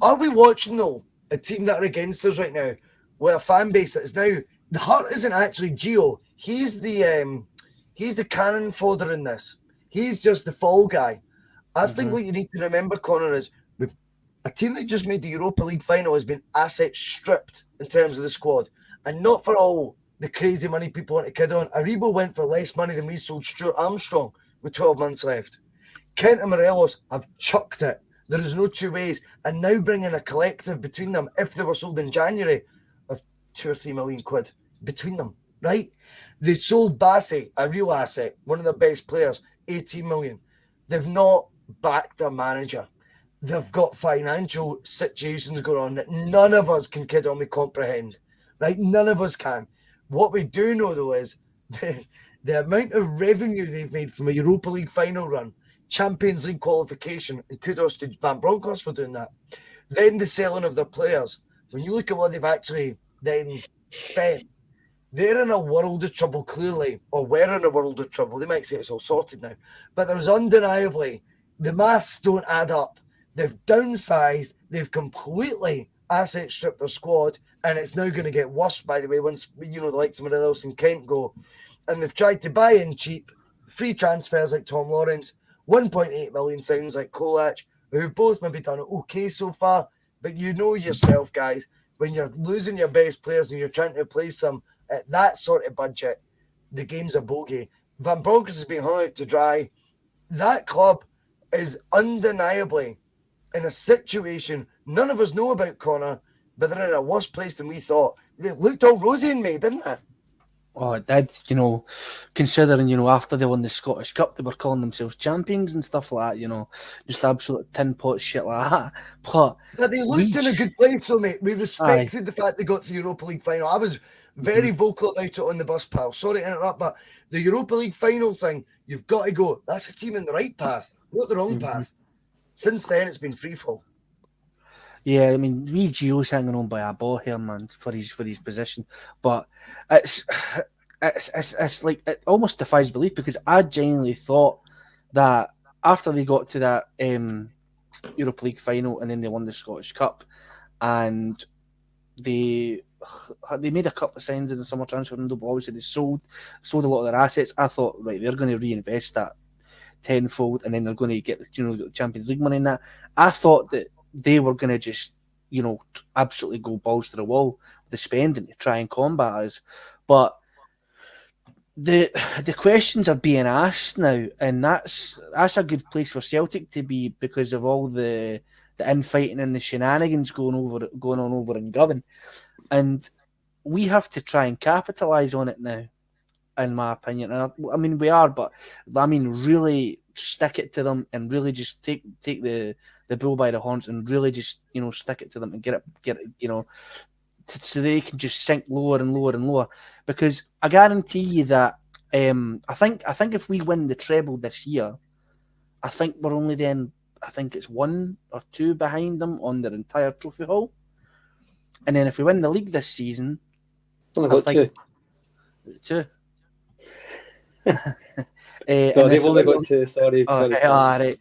Are we watching, though, a team that are against us right now with a fan base that is now, the heart isn't actually Gio. He's the cannon fodder in this. He's just the fall guy. I think what you need to remember, Connor, is a team that just made the Europa League final has been asset stripped in terms of the squad, and not for all the crazy money people want to kid on. Aribo went for less money than we sold Stuart Armstrong with 12 months left. Kent and Morelos have chucked it. There is no two ways. And now bringing a collective between them, if they were sold in January, of 2 or 3 million quid between them, right? They sold Bassey, a real asset, one of the best players, 18 million. They've not backed their manager. They've got financial situations going on that none of us can kid on we comprehend, right? None of us can. What we do know, though, is the amount of revenue they've made from a Europa League final run, Champions League qualification, and kudos to Van Bronckhorst for doing that. Then the selling of their players. When you look at what they've actually then spent, they're in a world of trouble, clearly, or we're in a world of trouble. They might say it's all sorted now, but there's undeniably, the maths don't add up. They've downsized, they've completely asset stripped their squad, and it's now going to get worse, by the way, once, the likes of Morelos and Kent go. And they've tried to buy in cheap, free transfers like Tom Lawrence, 1.8 million sounds like Kolach, who've both maybe done okay so far, but you know yourself, guys, when you're losing your best players and you're trying to replace them at that sort of budget, the game's a bogey. Van Bronckhorst has been hung out to dry. That club is undeniably in a situation none of us know about, Connor, but they're in a worse place than we thought. They looked all rosy in May, didn't it? Oh, it did, considering, after they won the Scottish Cup, they were calling themselves champions and stuff like that, just absolute tin pot shit like that. But they looked in a good place, though, mate. We respected the fact they got to the Europa League final. I was very vocal about it on the bus, pal. Sorry to interrupt, but the Europa League final thing, you've got to go. That's a team in the right path, not the wrong path. Since then, it's been freefall. Yeah, I mean, Gio's hanging on by a ball here, man, for his position. But it's like, it almost defies belief, because I genuinely thought that after they got to that Europa League final and then they won the Scottish Cup, and they made a couple of signs in the summer transfer window, but obviously they sold a lot of their assets. I thought, right, they're going to reinvest that tenfold, and then they're going to get the Champions League money in that. I thought that they were going to just absolutely go balls to the wall with the spending to try and combat us, but the questions are being asked now, and that's a good place for Celtic to be because of all the infighting and the shenanigans going on over in Govan. And we have to try and capitalise on it now, in my opinion. And I mean, we are, but I mean, really stick it to them and really just take the bull by the horns and really just stick it to them and get it so they can just sink lower and lower and lower. Because I guarantee you that I think if we win the treble this year, I think we're only then. I think it's 1 or 2 behind them on their entire trophy haul. And then if we win the league this season, only got 2. 2. No, they've only got 2. Sorry. Right.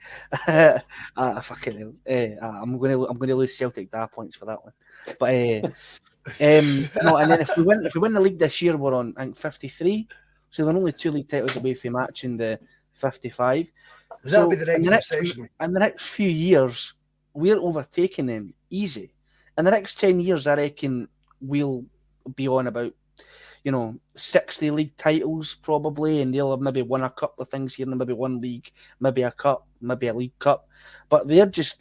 Fucking hell. I'm gonna lose Celtic points for that one. But no, and then if we win the league this year, we're on I think 53. So we're only 2 league titles away from matching the 55. That'll be the next obsession. In the next few years, we're overtaking them easy. In the next 10 years, I reckon we'll be on about 60 league titles probably, and they'll have maybe won a couple of things here, and maybe one league, maybe a cup, maybe a league cup. But they're just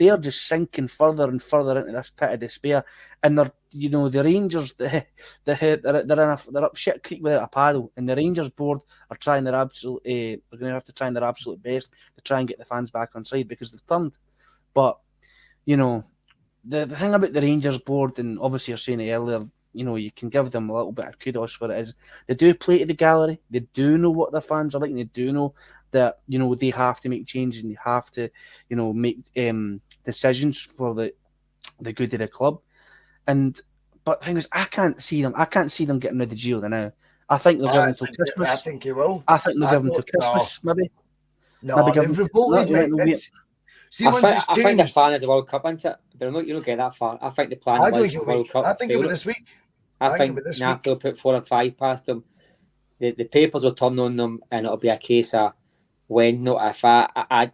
sinking further and further into this pit of despair. And they're the Rangers, they're up shit creek without a paddle, and the Rangers board are trying their absolute. They're going to have to try their absolute best to try and get the fans back on side because they've turned. But the thing about the Rangers board, and obviously you're saying it earlier, you can give them a little bit of kudos for it, is they do play to the gallery. They do know what their fans are like, and they do know that, they have to make changes and they have to, make decisions for the good of the club. But the thing is, I can't see them getting rid of Gio now. I think they'll give them until Christmas. I think he will. I think they'll give them until Christmas, maybe. No, they've revolted, mate. I think the plan is the World Cup, isn't it? But you don't get that far. I think the plan was the World Cup. I think about this week. I think Napoli will put 4 or 5 past them. The papers will turn on them, and it'll be a case of when, not if. I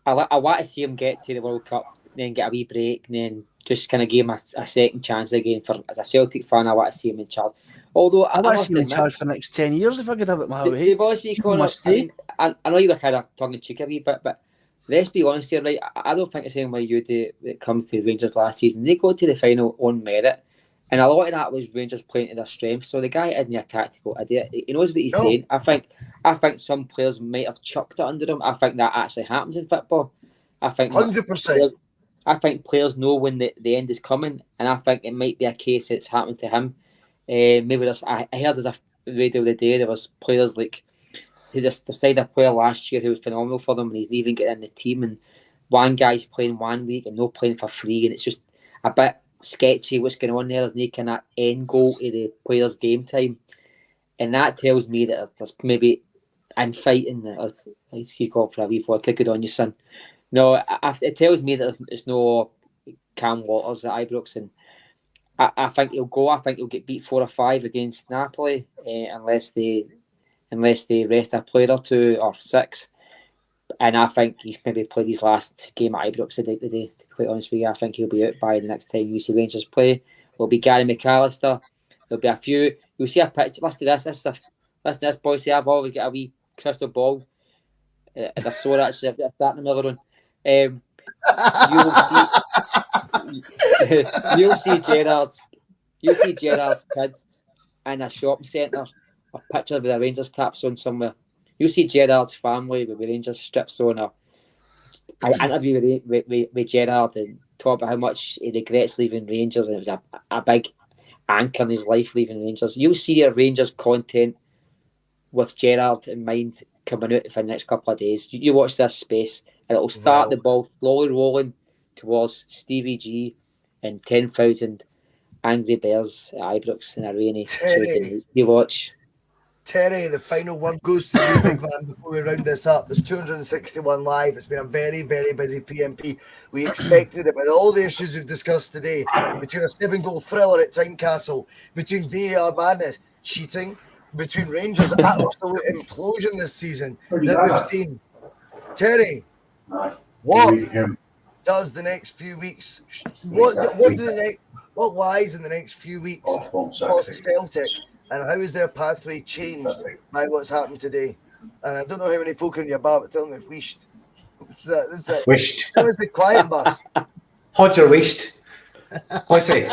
want to see him get to the World Cup, then get a wee break, and then just kind of give him a second chance again. As a Celtic fan, I want to see him in charge. Although I want to see him in charge for the next 10 years if I could have it my way. I know you were kind of tongue in cheek a wee bit, but let's be honest here, right? I don't think the same way you do when it comes to Rangers last season. They got to the final on merit, and a lot of that was Rangers playing to their strengths. So the guy isn't a tactical idiot. He knows what he's doing. I think some players might have chucked it under him. I think that actually happens in football. I think 100%. I think players know when the end is coming, and I think it might be a case it's happened to him. Maybe I heard there's a radio the day there was players like who just decided a player last year who was phenomenal for them, and he's leaving it in the team, and one guy's playing 1 week and no playing for free, and it's just a bit sketchy what's going on there. There's no kind of end goal to the players' game time, and that tells me that there's maybe infighting. He's gone for a wee for good on you, son. No, it tells me that there's no calm waters at Ibrox, and I think he'll go. I think he'll get beat 4 or 5 against Napoli unless they rest a player or 2 or 6. And I think he's maybe played his last game at Ibrox today, to be quite honest with you. I think he'll be out by the next time you see Rangers play. It'll be Gary McAllister. There'll be a few. You'll see a picture. Listen to this, boys. See, I've always got a wee crystal ball. I saw that actually. I'm starting another one. You'll see Gerrard's kids in a shopping centre. A picture with a Rangers taps on somewhere. You'll see Gerrard's family with the Rangers strips on. I interview with Gerrard and talk about how much he regrets leaving Rangers, and it was a big anchor in his life leaving Rangers. You'll see a Rangers content with Gerrard in mind coming out for the next couple of days. You watch this space, and it'll start the ball slowly rolling towards Stevie G and 10,000 angry bears at Ibrox in a rainy Tuesday night. You watch. Terry, the final word goes to you, big man, before we round this up. There's 261 live. It's been a very, very busy P.M.P. We expected it with all the issues we've discussed today, between a 7-goal thriller at Tynecastle, between VAR madness, cheating, between Rangers' absolute implosion this season that we've seen. Terry, what does the next few weeks, what lies in the next few weeks for Celtic? And how is their pathway changed by what's happened today? And I don't know how many folk in your bar, but tell me, wished. Wished. That was the quiet bus. Hold your wished. Let's see.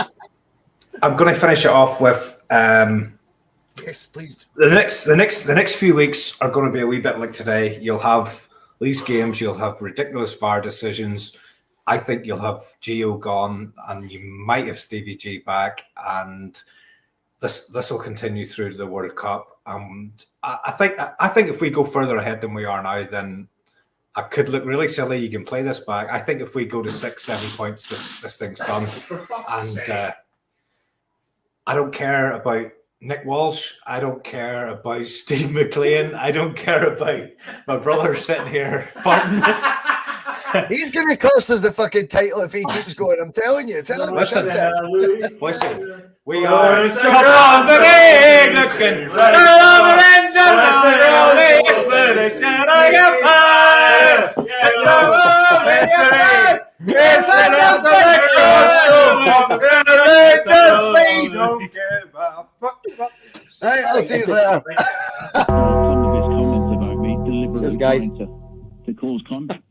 I'm going to finish it off with Yes, please. the next few weeks are going to be a wee bit like today. You'll have these games. You'll have ridiculous VAR decisions. I think you'll have Gio gone, and you might have Stevie G back, and this will continue through to the World Cup. And I think if we go further ahead than we are now, then I could look really silly. You can play this back. I think if we go to 6-7 points, this thing's done. And I don't care about Nick Walsh. I don't care about Steve McLean. I don't care about my brother sitting here farting. He's going to cost us the fucking title if he keeps going. I'm telling you. Tell him Listen, we are confident looking. I'll see you later. Cheers, guys. To cause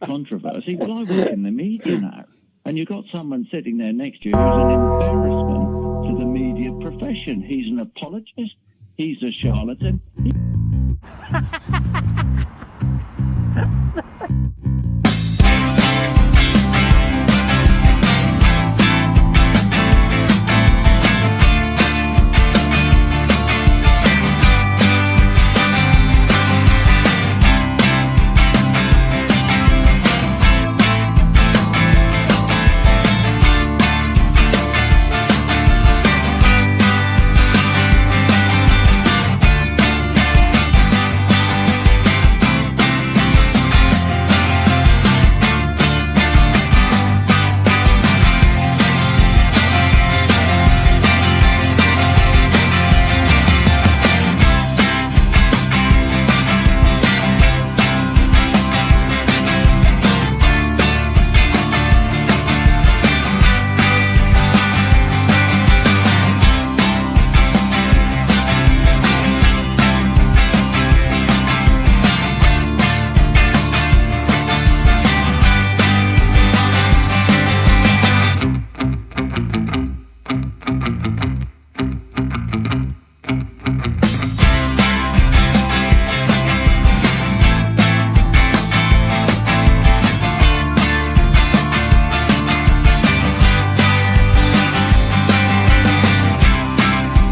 controversy. Well, I work in the media now, and you've got someone sitting there next to you who's an embarrassment to the media profession. He's an apologist. He's a charlatan.